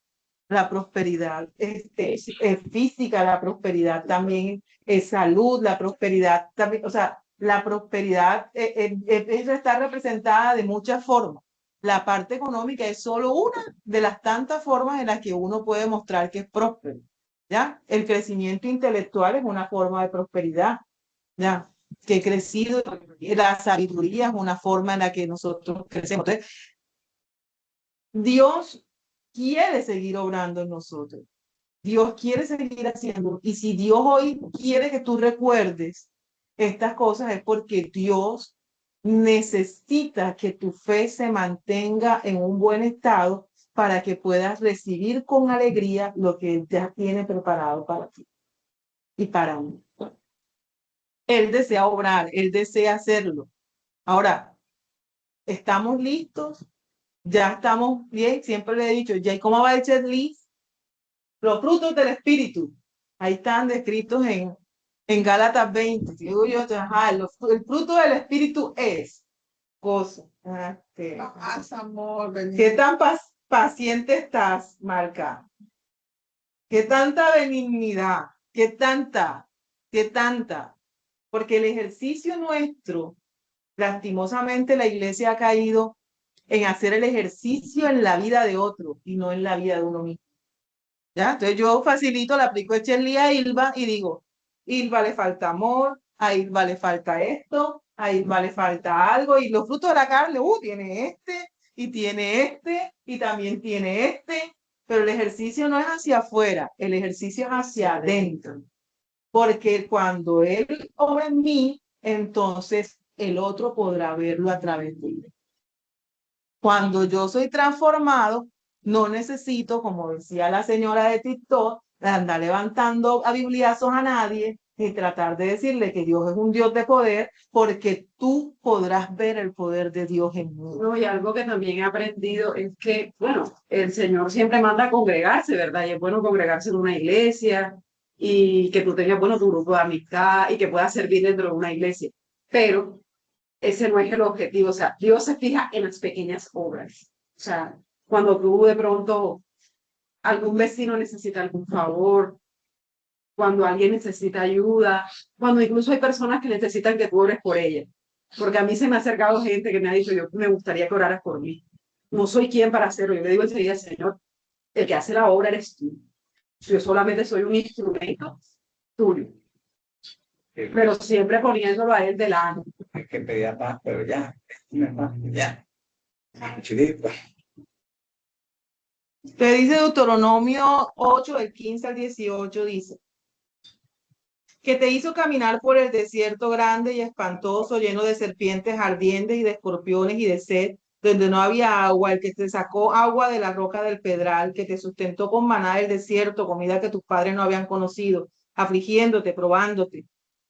Speaker 1: la prosperidad es física, la prosperidad también es salud, la prosperidad también, o sea, la prosperidad está representada de muchas formas. La parte económica es solo una de las tantas formas en las que uno puede mostrar que es próspero, ¿ya? El crecimiento intelectual es una forma de prosperidad, ¿ya? Que he crecido, la sabiduría es una forma en la que nosotros crecemos. Entonces, Dios quiere seguir obrando en nosotros. Dios quiere seguir haciendo. Y si Dios hoy quiere que tú recuerdes estas cosas, es porque Dios necesita que tu fe se mantenga en un buen estado para que puedas recibir con alegría lo que Él ya tiene preparado para ti y para mí. Él desea obrar, Él desea hacerlo. Ahora, ¿estamos listos? Ya estamos bien, siempre le he dicho, ya, ¿cómo va a decir Liz? Los frutos del Espíritu, ahí están descritos en Gálatas 20. Digo yo, ajá, el fruto del Espíritu es gozo. Paz, amor, ¿qué tan paciente estás, Marca? ¿Qué tanta benignidad? ¿Qué tanta? ¿Qué tanta? Porque el ejercicio nuestro, lastimosamente la iglesia ha caído en hacer el ejercicio en la vida de otro y no en la vida de uno mismo. ¿Ya? Entonces yo facilito, le aplico el Cherly a Ilva y digo, Ilva le falta amor, a Ilva le falta esto, a Ilva le falta algo, y los frutos de la carne, tiene este, y también tiene este, pero el ejercicio no es hacia afuera, el ejercicio es hacia adentro, porque cuando Él obra en mí, entonces el otro podrá verlo a través de él. Cuando yo soy transformado, no necesito, como decía la señora de TikTok, andar levantando a bibliazos a nadie y tratar de decirle que Dios es un Dios de poder, porque tú podrás ver el poder de Dios en mí.
Speaker 2: No, y algo que también he aprendido es que, bueno, el Señor siempre manda a congregarse, ¿verdad? Y es bueno congregarse en una iglesia y que tú tengas, bueno, tu grupo de amistad y que puedas servir dentro de una iglesia. Pero ese no es el objetivo. O sea, Dios se fija en las pequeñas obras. O sea, cuando tú de pronto algún vecino necesita algún favor, cuando alguien necesita ayuda, cuando incluso hay personas que necesitan que tú ores por ellas. Porque a mí se me ha acercado gente que me ha dicho, yo me gustaría que oraras por mí. No soy quien para hacerlo. Yo le digo enseguida, Señor, el que hace la obra eres tú. Yo solamente soy un instrumento tuyo. Pero siempre poniéndolo a él delante.
Speaker 4: Es que pedía paz, pero ya, ya. Chulito.
Speaker 1: Te dice Deuteronomio 8, del 15 al 18, dice, que te hizo caminar por el desierto grande y espantoso, lleno de serpientes ardientes y de escorpiones y de sed, donde no había agua, el que te sacó agua de la roca del pedral, que te sustentó con maná del desierto, comida que tus padres no habían conocido, afligiéndote, probándote,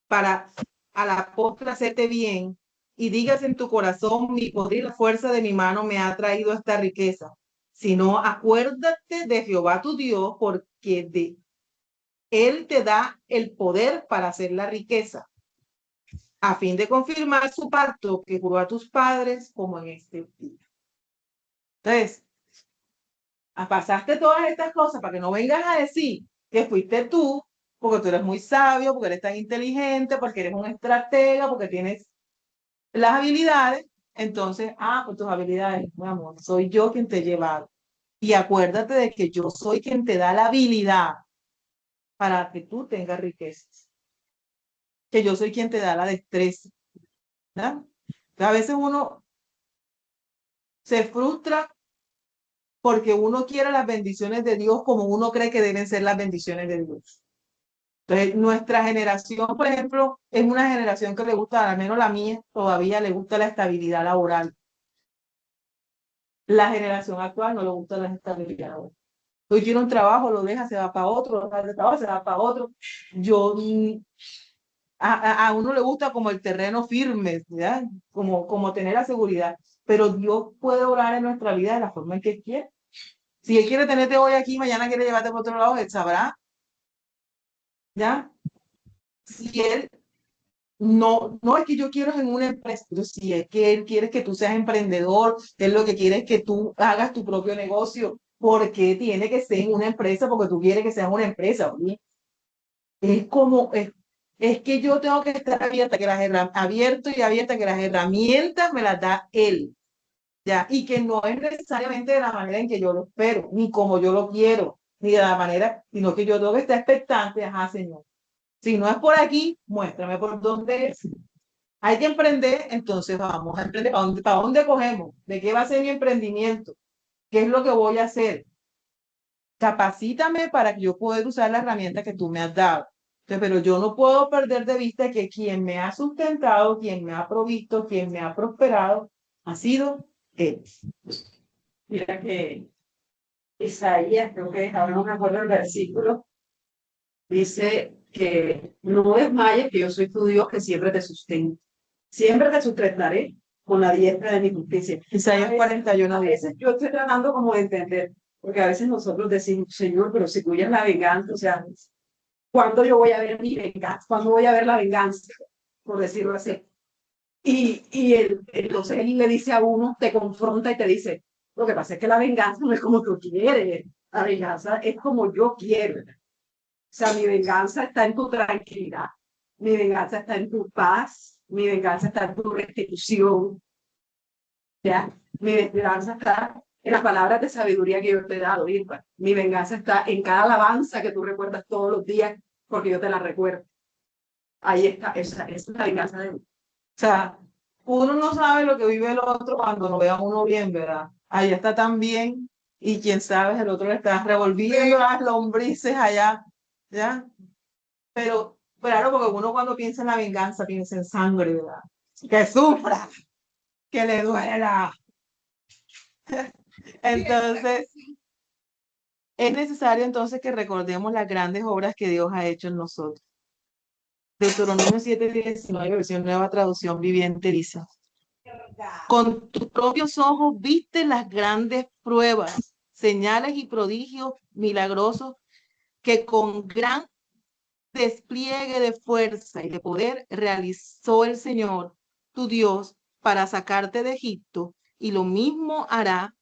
Speaker 1: para a la postre hacerte bien, y digas en tu corazón, mi poder y la fuerza de mi mano me ha traído esta riqueza. Sino acuérdate de Jehová tu Dios, porque de Él te da el poder para hacer la riqueza, a fin de confirmar su pacto que juró a tus padres como en este día. Entonces, Pasaste todas estas cosas para que no vengas a decir que fuiste tú, porque tú eres muy sabio, porque eres tan inteligente, porque eres un estratega, porque tienes las habilidades. Entonces, pues tus habilidades, mi amor, soy yo quien te he llevado. Y acuérdate de que yo soy quien te da la habilidad para que tú tengas riquezas. Que yo soy quien te da la destreza. ¿Verdad? A veces uno se frustra porque uno quiere las bendiciones de Dios como uno cree que deben ser las bendiciones de Dios. Entonces, nuestra generación, por ejemplo, es una generación que le gusta, al menos la mía, todavía le gusta la estabilidad laboral. La generación actual no le gusta la estabilidad laboral. Hoy tiene un trabajo, lo deja, se va para otro, deja de trabajo, se va para otro. Yo, a uno le gusta como el terreno firme, ¿ya? Como tener la seguridad. Pero Dios puede orar en nuestra vida de la forma en que quiere. Si Él quiere tenerte hoy aquí, mañana quiere llevarte por otro lado, Él sabrá, ¿ya? Si Él no es que yo quiero en una empresa, pero si es que Él quiere que tú seas emprendedor, Él lo que quiere es que tú hagas tu propio negocio, porque tiene que ser en una empresa, porque tú quieres que sea una empresa, ¿oye? Es como, es que yo tengo que estar abierta, abierto y abierta, que las herramientas me las da Él, ¿ya? Y que no es necesariamente de la manera en que yo lo espero, ni como yo lo quiero, ni de la manera, sino que yo tengo que estar expectante, ajá, Señor. Si no es por aquí, muéstrame por dónde es. Hay que emprender, entonces vamos a emprender. Para dónde cogemos? ¿De qué va a ser mi emprendimiento? ¿Qué es lo que voy a hacer? Capacítame para que yo pueda usar la herramienta que tú me has dado. Entonces, pero yo no puedo perder de vista que quien me ha sustentado, quien me ha provisto, quien me ha prosperado, ha sido Él.
Speaker 2: Mira que Isaías, creo que ahora no me acuerdo el versículo, dice que no desmayes, que yo soy tu Dios que siempre te sustento. Siempre te sustentaré con la diestra de mi justicia.
Speaker 1: Isaías 41
Speaker 2: A veces yo estoy tratando como de entender, porque a veces nosotros decimos, Señor, pero si tú ya es la venganza, o sea, ¿cuándo yo voy a ver mi venganza? ¿Cuándo voy a ver la venganza? Por decirlo así. Entonces él le dice a uno, te confronta y te dice, lo que pasa es que la venganza no es como tú quieres, la venganza es como yo quiero. O sea, mi venganza está en tu tranquilidad, mi venganza está en tu paz, mi venganza está en tu restitución, ¿ya? Mi venganza está en las palabras de sabiduría que yo te he dado, Irma. Mi venganza está en cada alabanza que tú recuerdas todos los días, porque yo te la recuerdo. Ahí está, esa es la venganza de mí.
Speaker 1: O sea, uno no sabe lo que vive el otro cuando lo ve a uno bien, ¿verdad? Allá está tan bien y quién sabe, el otro le está revolviendo las lombrices allá, ¿ya? Pero, claro, porque uno cuando piensa en la venganza piensa en sangre, ¿verdad? Que sufra, que le duela. Entonces, es necesario entonces que recordemos las grandes obras que Dios ha hecho en nosotros. Deuteronomio 7:19, versión nueva traducción viviente, dice: con tus propios ojos viste las grandes pruebas, señales y prodigios milagrosos que con gran despliegue de fuerza y de poder realizó el Señor, tu Dios, para sacarte de Egipto, y lo mismo hará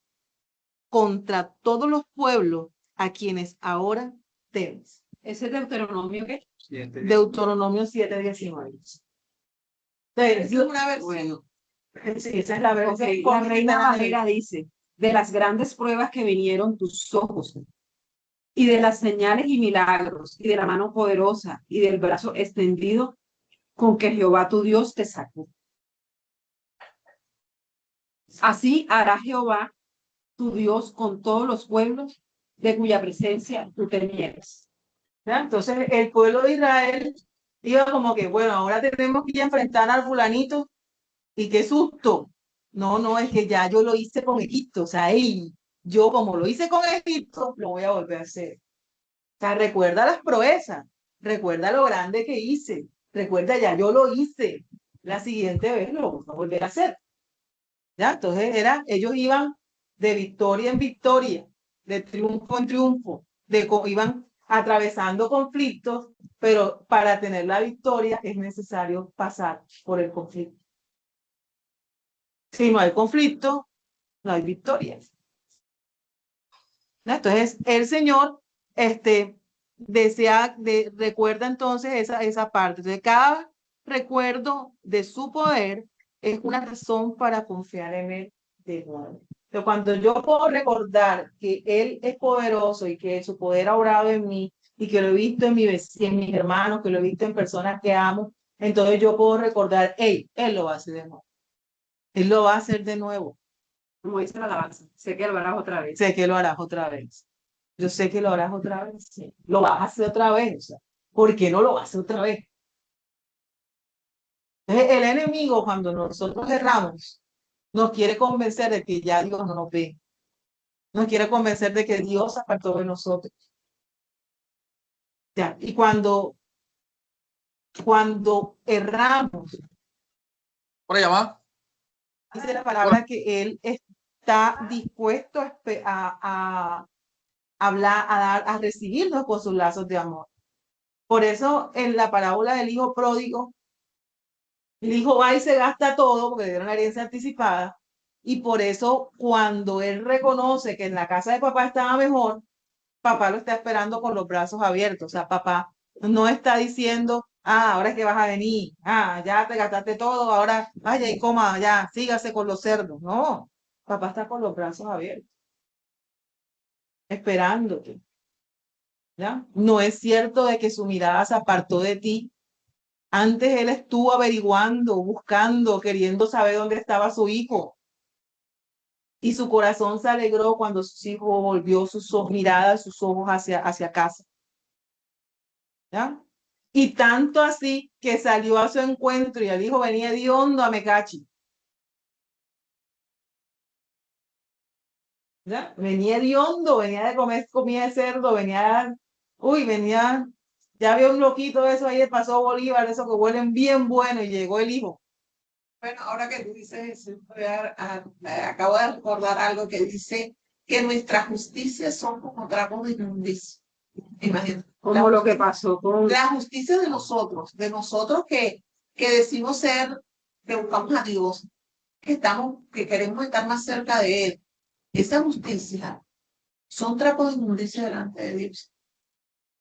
Speaker 1: contra todos los pueblos a quienes ahora temes.
Speaker 2: ¿Ese es Deuteronomio qué?
Speaker 1: Deuteronomio 7:19. Es una versión.
Speaker 2: Bueno,
Speaker 1: Sí, esa es la versión.
Speaker 2: okay. La Reina Valera dice, de las grandes pruebas que vinieron tus ojos, y de las señales y milagros, y de la mano poderosa, y del brazo extendido con que Jehová tu Dios te sacó. Así hará Jehová tu Dios con todos los pueblos de cuya presencia tú temieres.
Speaker 1: ¿Ya? Entonces el pueblo de Israel iba como que, bueno, ahora tenemos que ir a enfrentar al fulanito y qué susto. No, es que ya yo lo hice con Egipto, o sea, yo como lo hice con Egipto, lo voy a volver a hacer. O sea, recuerda las proezas, recuerda lo grande que hice, recuerda ya yo lo hice, la siguiente vez lo voy a volver a hacer. ¿Ya? Entonces ellos iban de victoria en victoria, de triunfo en triunfo, iban atravesando conflictos, pero para tener la victoria es necesario pasar por el conflicto. Si no hay conflicto, no hay victoria. ¿no? Entonces, el Señor recuerda entonces esa parte. Entonces, cada recuerdo de su poder es una razón para confiar en Él de nuevo. Pero cuando yo puedo recordar que Él es poderoso y que su poder ha obrado en mí y que lo he visto en en mis hermanos, que lo he visto en personas que amo, entonces yo puedo recordar, hey, Él lo va a hacer de nuevo. Él lo va a hacer de nuevo.
Speaker 2: Como dice la alabanza, sé que lo harás otra vez.
Speaker 1: Sé que lo harás otra vez. Yo sé que lo harás otra vez. Sí. Lo vas a hacer otra vez. O sea, ¿por qué no lo vas a hacer otra vez? Entonces, el enemigo, cuando nosotros erramos, nos quiere convencer de que ya Dios no nos ve. Nos quiere convencer de que Dios se apartó de nosotros. Ya. Y cuando erramos,
Speaker 5: Por allá va.
Speaker 1: dice la palabra que Él está dispuesto a hablar, a recibirnos con sus lazos de amor. Por eso en la parábola del hijo pródigo, el hijo va y se gasta todo porque le dieron la herencia anticipada. Y por eso cuando él reconoce que en la casa de papá estaba mejor, papá lo está esperando con los brazos abiertos. O sea, papá no está diciendo, ahora es que vas a venir, ya te gastaste todo, ahora vaya y coma, ya, sígase con los cerdos. No, papá está con los brazos abiertos, esperándote. ¿Ya? No es cierto de que su mirada se apartó de ti. Antes él estuvo averiguando, buscando, queriendo saber dónde estaba su hijo. Y su corazón se alegró cuando su hijo volvió sus miradas, sus ojos hacia casa. ¿Ya? Y tanto así que salió a su encuentro y el hijo venía hediondo a Mecachi. ¿Ya? Venía hediondo, venía de comer comida de cerdo, venía, ya había un loquito de eso ahí, pasó Bolívar, eso que huelen bien bueno, y llegó el hijo.
Speaker 4: Bueno, ahora que tú dices eso, acabo de recordar algo que dice que nuestras justicias son como trapos de inmundicia. Imagínate.
Speaker 2: Como lo que pasó con...
Speaker 4: La justicia de nosotros que decimos ser, que buscamos a Dios, que queremos estar más cerca de Él. Esa justicia son trapos de inmundicia delante de Dios.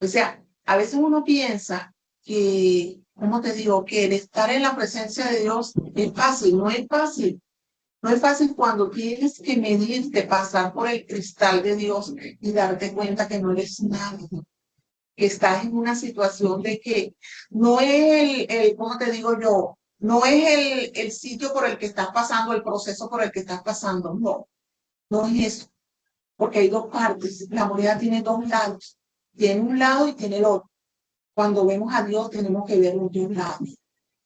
Speaker 4: O sea, a veces uno piensa que, ¿cómo te digo? Que el estar en la presencia de Dios es fácil, no es fácil. No es fácil cuando tienes que medirte, pasar por el cristal de Dios y darte cuenta que no eres nadie, que estás en una situación de que no es ¿cómo te digo yo? No es el sitio por el que estás pasando, el proceso por el que estás pasando, no, no es eso, porque hay dos partes, la moneda tiene dos lados, tiene un lado y tiene el otro. Cuando vemos a Dios tenemos que ver los dos lados.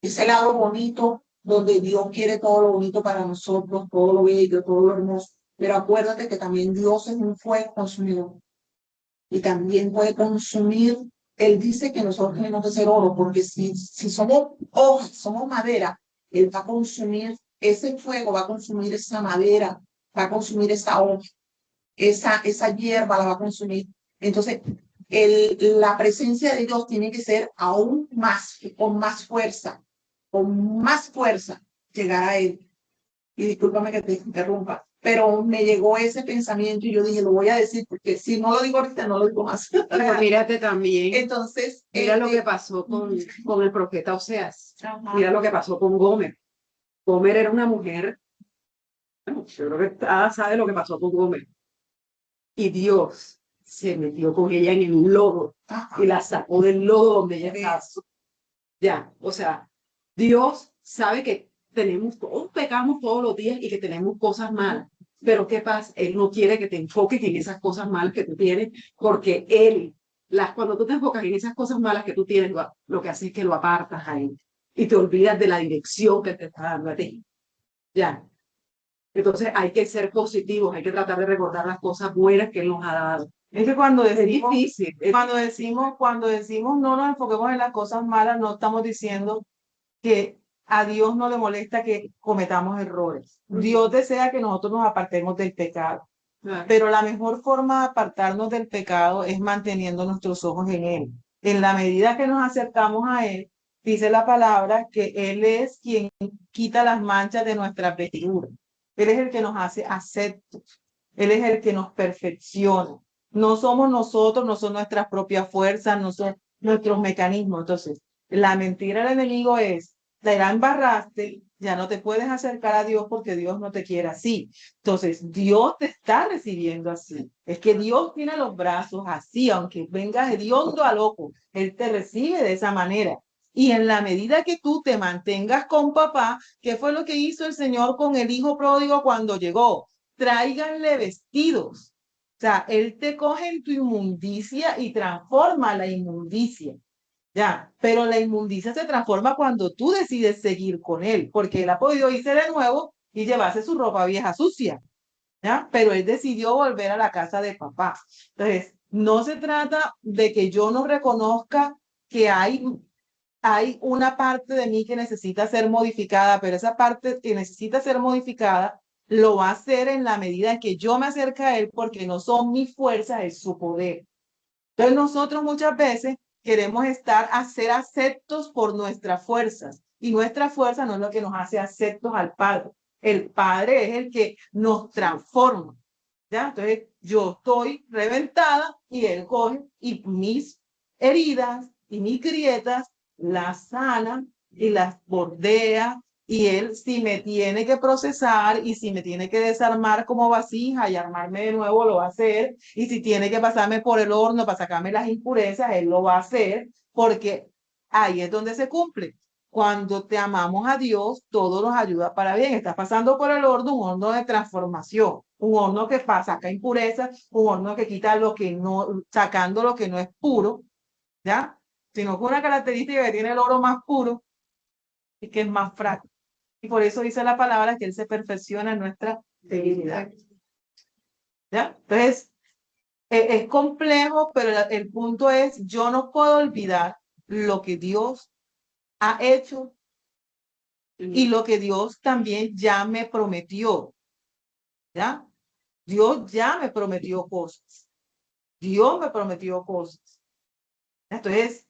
Speaker 4: Ese lado bonito donde Dios quiere todo lo bonito para nosotros, todo lo bello, todo lo hermoso. Pero acuérdate que también Dios es un fuego consumidor y también puede consumir. Él dice que nosotros tenemos que ser oro, porque si somos hojas, somos madera, Él va a consumir ese fuego, va a consumir esa madera, va a consumir esa hoja, esa hierba la va a consumir. Entonces, la presencia de Dios tiene que ser aún más, con más fuerza, llegar a Él. Y discúlpame que te interrumpa, pero me llegó ese pensamiento y yo dije, lo voy a decir, porque si no lo digo ahorita, no lo digo más.
Speaker 2: Pero mírate también,
Speaker 4: Entonces,
Speaker 2: mira lo que pasó con el profeta Oseas. Mira lo que pasó con Gomer. Gomer era una mujer, bueno, yo creo que sabe lo que pasó con Gomer. Y Dios se metió con ella en el lodo y la sacó del lodo donde ella estaba. Ya, o sea, Dios sabe que todos pecamos todos los días y que tenemos cosas malas. Pero ¿qué pasa? Él no quiere que te enfoques en esas cosas malas que tú tienes, porque cuando tú te enfocas en esas cosas malas que tú tienes, lo que hace es que lo apartas a Él y te olvidas de la dirección que te está dando a ti. Ya. Entonces hay que ser positivos, hay que tratar de recordar las cosas buenas que Él nos ha dado.
Speaker 1: Es que cuando decimos,
Speaker 2: difícil.
Speaker 1: cuando decimos no nos enfoquemos en las cosas malas, no estamos diciendo que a Dios no le molesta que cometamos errores. Dios desea que nosotros nos apartemos del pecado. Pero la mejor forma de apartarnos del pecado es manteniendo nuestros ojos en Él. En la medida que nos acercamos a Él, dice la palabra que Él es quien quita las manchas de nuestra vestidura. Él es el que nos hace aceptos. Él es el que nos perfecciona. No somos nosotros, no son nuestras propias fuerzas, no son nuestros mecanismos. Entonces, la mentira del enemigo es, te la embarraste, ya no te puedes acercar a Dios porque Dios no te quiere así. Entonces, Dios te está recibiendo así. Es que Dios tiene los brazos así, aunque vengas hediondo a loco, Él te recibe de esa manera. Y en la medida que tú te mantengas con papá, ¿qué fue lo que hizo el Señor con el hijo pródigo cuando llegó? Tráiganle vestidos. O sea, Él te coge en tu inmundicia y transforma la inmundicia. Ya, pero la inmundicia se transforma cuando tú decides seguir con Él, porque Él ha podido irse de nuevo y llevarse su ropa vieja sucia. ¿Ya? Pero Él decidió volver a la casa de papá. Entonces, no se trata de que yo no reconozca que hay una parte de mí que necesita ser modificada, pero esa parte que necesita ser modificada lo va a hacer en la medida en que yo me acerque a Él, porque no son mis fuerzas, es su poder. Entonces nosotros muchas veces queremos ser aceptos por nuestras fuerzas, y nuestra fuerza no es lo que nos hace aceptos al Padre. El Padre es el que nos transforma. ¿Ya? Entonces yo estoy reventada y Él coge y mis heridas y mis grietas las sana y las bordea, y Él, si me tiene que procesar y si me tiene que desarmar como vasija y armarme de nuevo, lo va a hacer. Y si tiene que pasarme por el horno para sacarme las impurezas, Él lo va a hacer, porque ahí es donde se cumple. Cuando te amamos a Dios, todo nos ayuda para bien. Estás pasando por el horno, un horno de transformación, un horno que saca impurezas, un horno que quita lo que no, sacando lo que no es puro, ¿ya? Sino que una característica que tiene el oro más puro es que es más frágil. Y por eso dice la palabra que Él se perfecciona en nuestra debilidad. ¿Ya? Entonces, es complejo, pero el punto es, yo no puedo olvidar lo que Dios ha hecho y lo que Dios también ya me prometió. ¿Ya? Dios ya me prometió cosas. Dios me prometió cosas. Entonces,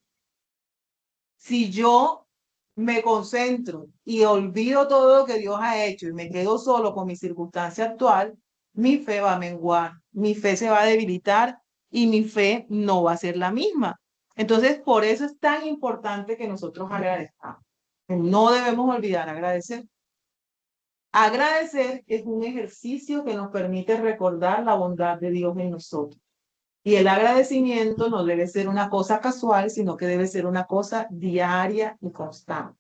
Speaker 1: si yo me concentro y olvido todo lo que Dios ha hecho y me quedo solo con mi circunstancia actual, mi fe va a menguar, mi fe se va a debilitar y mi fe no va a ser la misma. Entonces, por eso es tan importante que nosotros agradezcamos. No debemos olvidar agradecer. Agradecer es un ejercicio que nos permite recordar la bondad de Dios en nosotros. Y el agradecimiento no debe ser una cosa casual, sino que debe ser una cosa diaria y constante.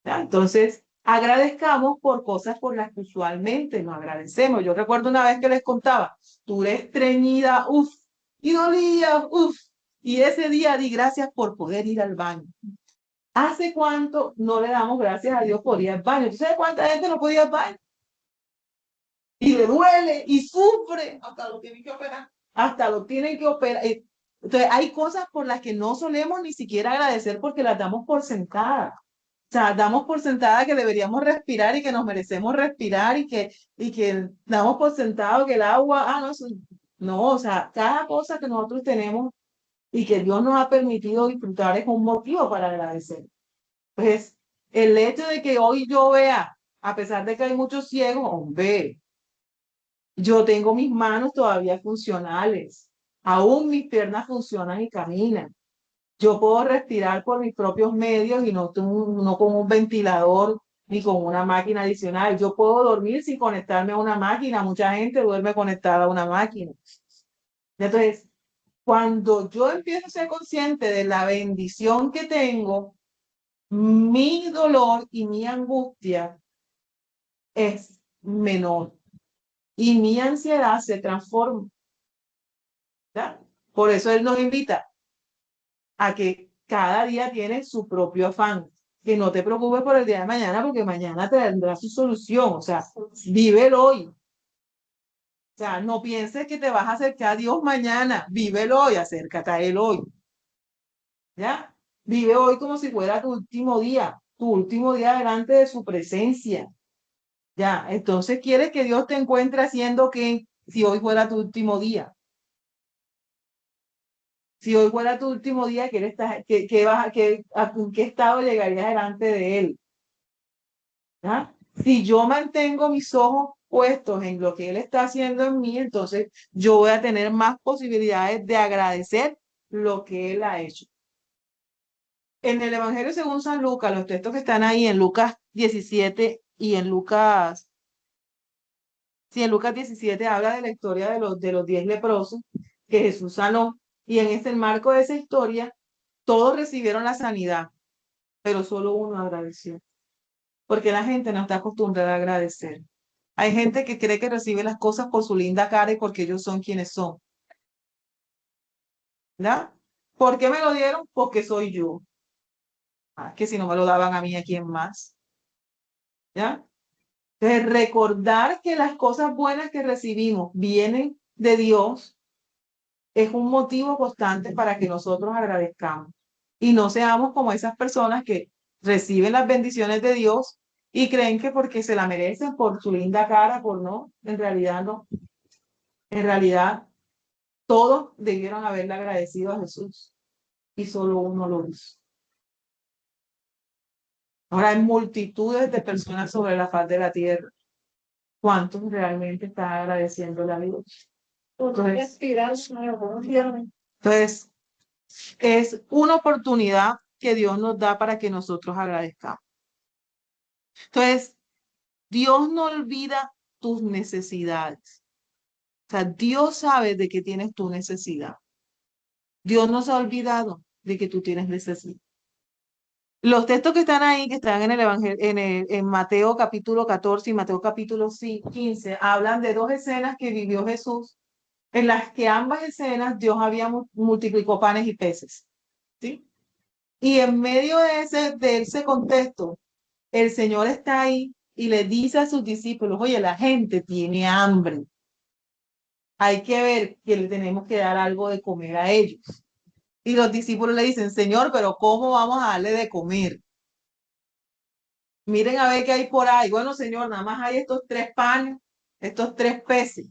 Speaker 1: ¿Ya? Entonces, agradezcamos por cosas por las que usualmente no agradecemos. Yo recuerdo una vez que les contaba, tuve estreñida, uff, y dolía, uff, y ese día di gracias por poder ir al baño. ¿Hace cuánto no le damos gracias a Dios por ir al baño? ¿Tú sabes cuánta gente no podía ir al baño? Y le duele y sufre.
Speaker 4: Hasta lo tienen que operar.
Speaker 1: Hasta lo tienen que operar. Entonces, hay cosas por las que no solemos ni siquiera agradecer porque las damos por sentadas. O sea, damos por sentada que deberíamos respirar y que nos merecemos respirar y que damos por sentado que el agua, no, no, o sea, cada cosa que nosotros tenemos y que Dios nos ha permitido disfrutar es un motivo para agradecer. Pues el hecho de que hoy yo vea, a pesar de que hay muchos ciegos, hombre, yo tengo mis manos todavía funcionales, aún mis piernas funcionan y caminan. Yo puedo respirar por mis propios medios y no con un ventilador ni con una máquina adicional. Yo puedo dormir sin conectarme a una máquina. Mucha gente duerme conectada a una máquina. Entonces, cuando yo empiezo a ser consciente de la bendición que tengo, mi dolor y mi angustia es menor y mi ansiedad se transforma. ¿Ya? Por eso Él nos invita a que cada día tiene su propio afán. Que no te preocupes por el día de mañana, porque mañana tendrá su solución. O sea, vive el hoy. O sea, no pienses que te vas a acercar a Dios mañana. Vive el hoy, acércate a Él hoy. ¿Ya? Vive hoy como si fuera tu último día delante de su presencia. ¿Ya? Entonces, ¿quieres que Dios te encuentre haciendo qué si hoy fuera tu último día? Si hoy fuera tu último día, ¿en qué estado llegarías delante de Él? ¿Ah? Si yo mantengo mis ojos puestos en lo que Él está haciendo en mí, entonces yo voy a tener más posibilidades de agradecer lo que Él ha hecho. En el Evangelio según San Lucas, los textos que están ahí en Lucas 17 y en Lucas, sí, en Lucas 17 habla de la historia de los 10 leprosos que Jesús sanó. Y en ese marco de esa historia, todos recibieron la sanidad, pero solo uno agradeció. Porque la gente no está acostumbrada a agradecer. Hay gente que cree que recibe las cosas por su linda cara y porque ellos son quienes son. ¿Ya? ¿Por qué me lo dieron? Porque soy yo. Ah, que si no me lo daban a mí, ¿a quién más? ¿Ya? Entonces, recordar que las cosas buenas que recibimos vienen de Dios es un motivo constante para que nosotros agradezcamos y no seamos como esas personas que reciben las bendiciones de Dios y creen que porque se la merecen por su linda cara, por no, en realidad no. En realidad, todos debieron haberle agradecido a Jesús y solo uno lo hizo. Ahora hay multitudes de personas sobre la faz de la tierra. ¿Cuántos realmente están agradeciendo a Dios? Entonces, es una oportunidad que Dios nos da para que nosotros agradezcamos. Entonces, Dios no olvida tus necesidades. O sea, Dios sabe de que tienes tu necesidad. Dios no se ha olvidado de que tú tienes necesidad. Los textos que están ahí, que están en el Evangelio, en Mateo capítulo 14 y Mateo capítulo 15, hablan de dos escenas que vivió Jesús, en las que ambas escenas Dios había multiplicó panes y peces. ¿Sí? Y en medio de ese contexto, el Señor está ahí y le dice a sus discípulos, oye, la gente tiene hambre. Hay que ver que le tenemos que dar algo de comer a ellos. Y los discípulos le dicen, Señor, pero ¿cómo vamos a darle de comer? Miren a ver qué hay por ahí. Bueno, Señor, nada más hay estos 3 panes, estos 3 peces.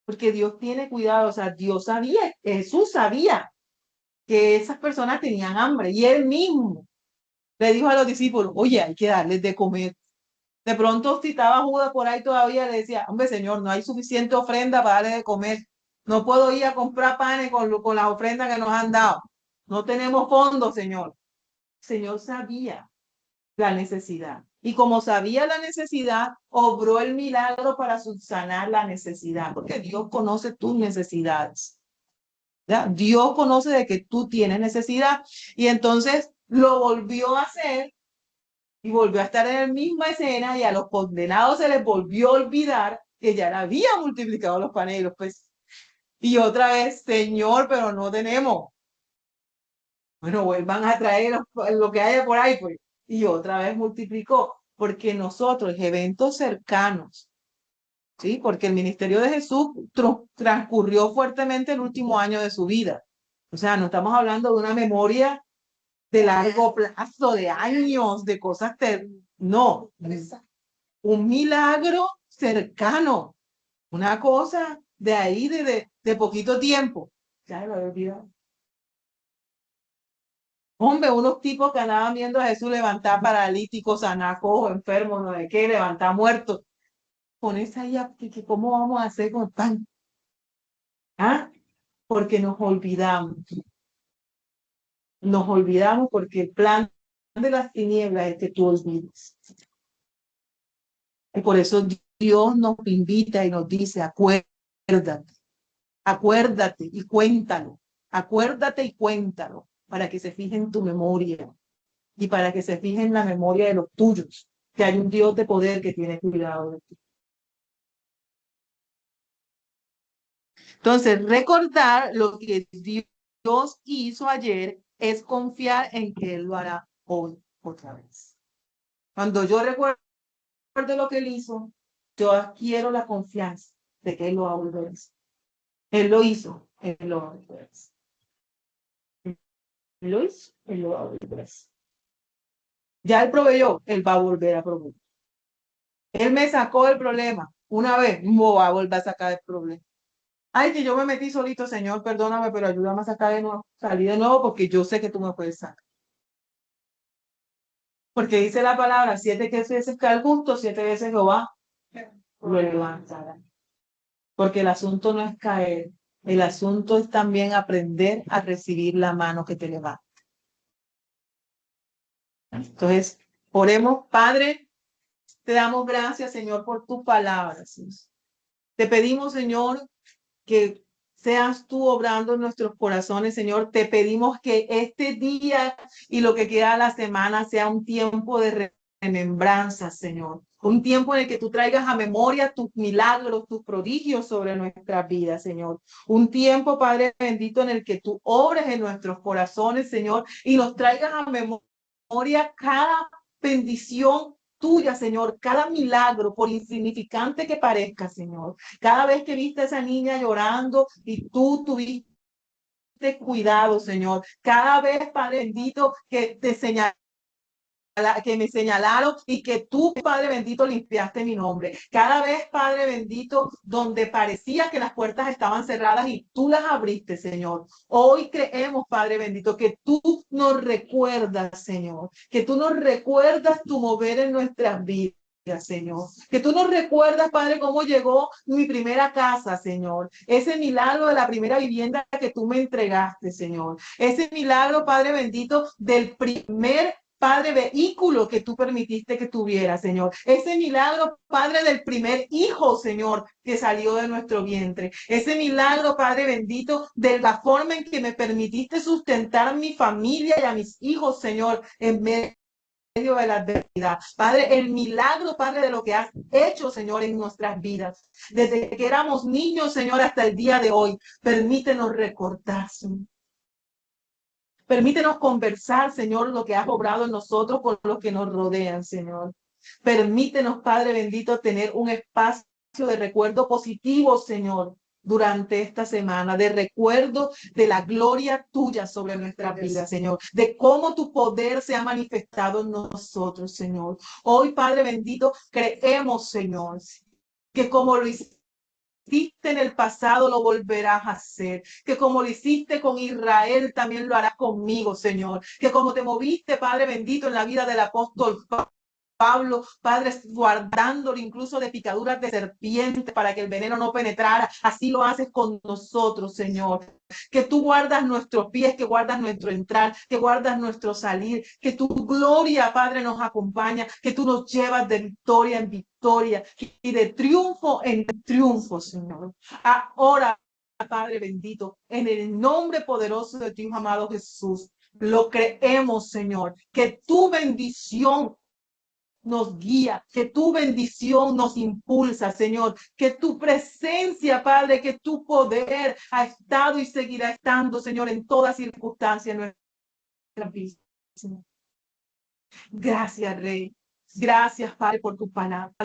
Speaker 1: Porque Dios tiene cuidado, o sea, Dios sabía, Jesús sabía que esas personas tenían hambre y él mismo le dijo a los discípulos, oye, hay que darles de comer. De pronto, si estaba Judas por ahí todavía, le decía, hombre, Señor, no hay suficiente ofrenda para darle de comer. No puedo ir a comprar panes con las ofrendas que nos han dado. No tenemos fondos, Señor. El Señor sabía la necesidad. Y como sabía la necesidad, obró el milagro para subsanar la necesidad, porque Dios conoce tus necesidades. ¿Ya? Dios conoce de que tú tienes necesidad y entonces lo volvió a hacer y volvió a estar en la misma escena y a los condenados se les volvió a olvidar que ya le había multiplicado los panes y los peces. Y otra vez, Señor, pero no tenemos. Bueno, vuelvan a traer lo que haya por ahí, pues. Y otra vez multiplicó, porque nosotros, eventos cercanos, ¿sí? Porque el ministerio de Jesús transcurrió fuertemente el último año de su vida. O sea, no estamos hablando de una memoria de largo plazo, de años, de cosas no, un milagro cercano, una cosa de ahí, de poquito tiempo. Ya lo había olvidado. Hombre, unos tipos que andaban viendo a Jesús levantar paralíticos, sanar cojos, enfermos, no sé qué, levantar muertos. Con esa idea, ¿cómo vamos a hacer con tan? ¿Ah? Porque nos olvidamos. Nos olvidamos porque el plan de las tinieblas es que tú olvides. Y por eso Dios nos invita y nos dice, acuérdate y cuéntalo, para que se fije en tu memoria y para que se fije en la memoria de los tuyos, que hay un Dios de poder que tiene cuidado de ti. Entonces, recordar lo que Dios hizo ayer es confiar en que Él lo hará hoy otra vez. Cuando yo recuerdo lo que Él hizo, yo adquiero la confianza de que Él lo va a volver a hacer. Él lo hizo, Él lo va a volver a hacer. Él lo hizo, Él lo va a volver a hacer. Ya Él proveyó, Él va a volver a proveer. Él me sacó del problema una vez, no va a volver a sacar el problema. Ay, que yo me metí solito, Señor, perdóname, pero ayúdame a sacar de nuevo, salir de nuevo porque yo sé que tú me puedes sacar. Porque dice la palabra, 7 veces cae el justo, 7 veces Jehová lo levantará. Porque el asunto no es caer, el asunto es también aprender a recibir la mano que te levanta. Entonces, oremos, Padre, te damos gracias, Señor, por tu palabra, Señor. Te pedimos, Señor, que seas tú obrando en nuestros corazones, Señor. Te pedimos que este día y lo que queda de la semana sea un tiempo de remembranza, Señor. Un tiempo en el que tú traigas a memoria tus milagros, tus prodigios sobre nuestras vidas, Señor. Un tiempo, Padre bendito, en el que tú obres en nuestros corazones, Señor, y nos traigas a memoria cada bendición tuya, Señor, cada milagro, por insignificante que parezca, Señor. Cada vez que viste a esa niña llorando y tú tuviste cuidado, Señor. Cada vez, Padre bendito, que me señalaron y que tú, Padre bendito, limpiaste mi nombre. Cada vez, Padre bendito, donde parecía que las puertas estaban cerradas y tú las abriste, Señor. Hoy creemos, Padre bendito, que tú nos recuerdas, Señor, que tú nos recuerdas tu mover en nuestras vidas, Señor. Que tú nos recuerdas, Padre, cómo llegó mi primera casa, Señor. Ese milagro de la primera vivienda que tú me entregaste, Señor. Ese milagro, Padre bendito, del primer Padre, vehículo que tú permitiste que tuviera, Señor. Ese milagro, Padre, del primer hijo, Señor, que salió de nuestro vientre. Ese milagro, Padre bendito, de la forma en que me permitiste sustentar a mi familia y a mis hijos, Señor, en medio de la adversidad. Padre, el milagro, Padre, de lo que has hecho, Señor, en nuestras vidas. Desde que éramos niños, Señor, hasta el día de hoy. Permítenos recordar, Señor. Permítenos conversar, Señor, lo que has obrado en nosotros con los que nos rodean, Señor. Permítenos, Padre bendito, tener un espacio de recuerdo positivo, Señor, durante esta semana, de recuerdo de la gloria tuya sobre nuestra vida, Señor, de cómo tu poder se ha manifestado en nosotros, Señor. Hoy, Padre bendito, creemos, Señor, que como lo hiciste en el pasado, lo volverás a hacer. Que como lo hiciste con Israel, también lo harás conmigo, Señor. Que como te moviste, Padre bendito, en la vida del apóstol Pablo, Padre, guardándolo incluso de picaduras de serpiente para que el veneno no penetrara. Así lo haces con nosotros, Señor. Que tú guardas nuestros pies, que guardas nuestro entrar, que guardas nuestro salir, que tu gloria, Padre, nos acompaña, que tú nos llevas de victoria en victoria y de triunfo en triunfo, Señor. Ahora, Padre bendito, en el nombre poderoso de tu Hijo amado Jesús, lo creemos, Señor, que tu bendición nos guía, que tu bendición nos impulsa, Señor, que tu presencia, Padre, que tu poder ha estado y seguirá estando, Señor, en toda circunstancia en nuestra vida. Gracias, Rey. Gracias, Padre, por tu palabra.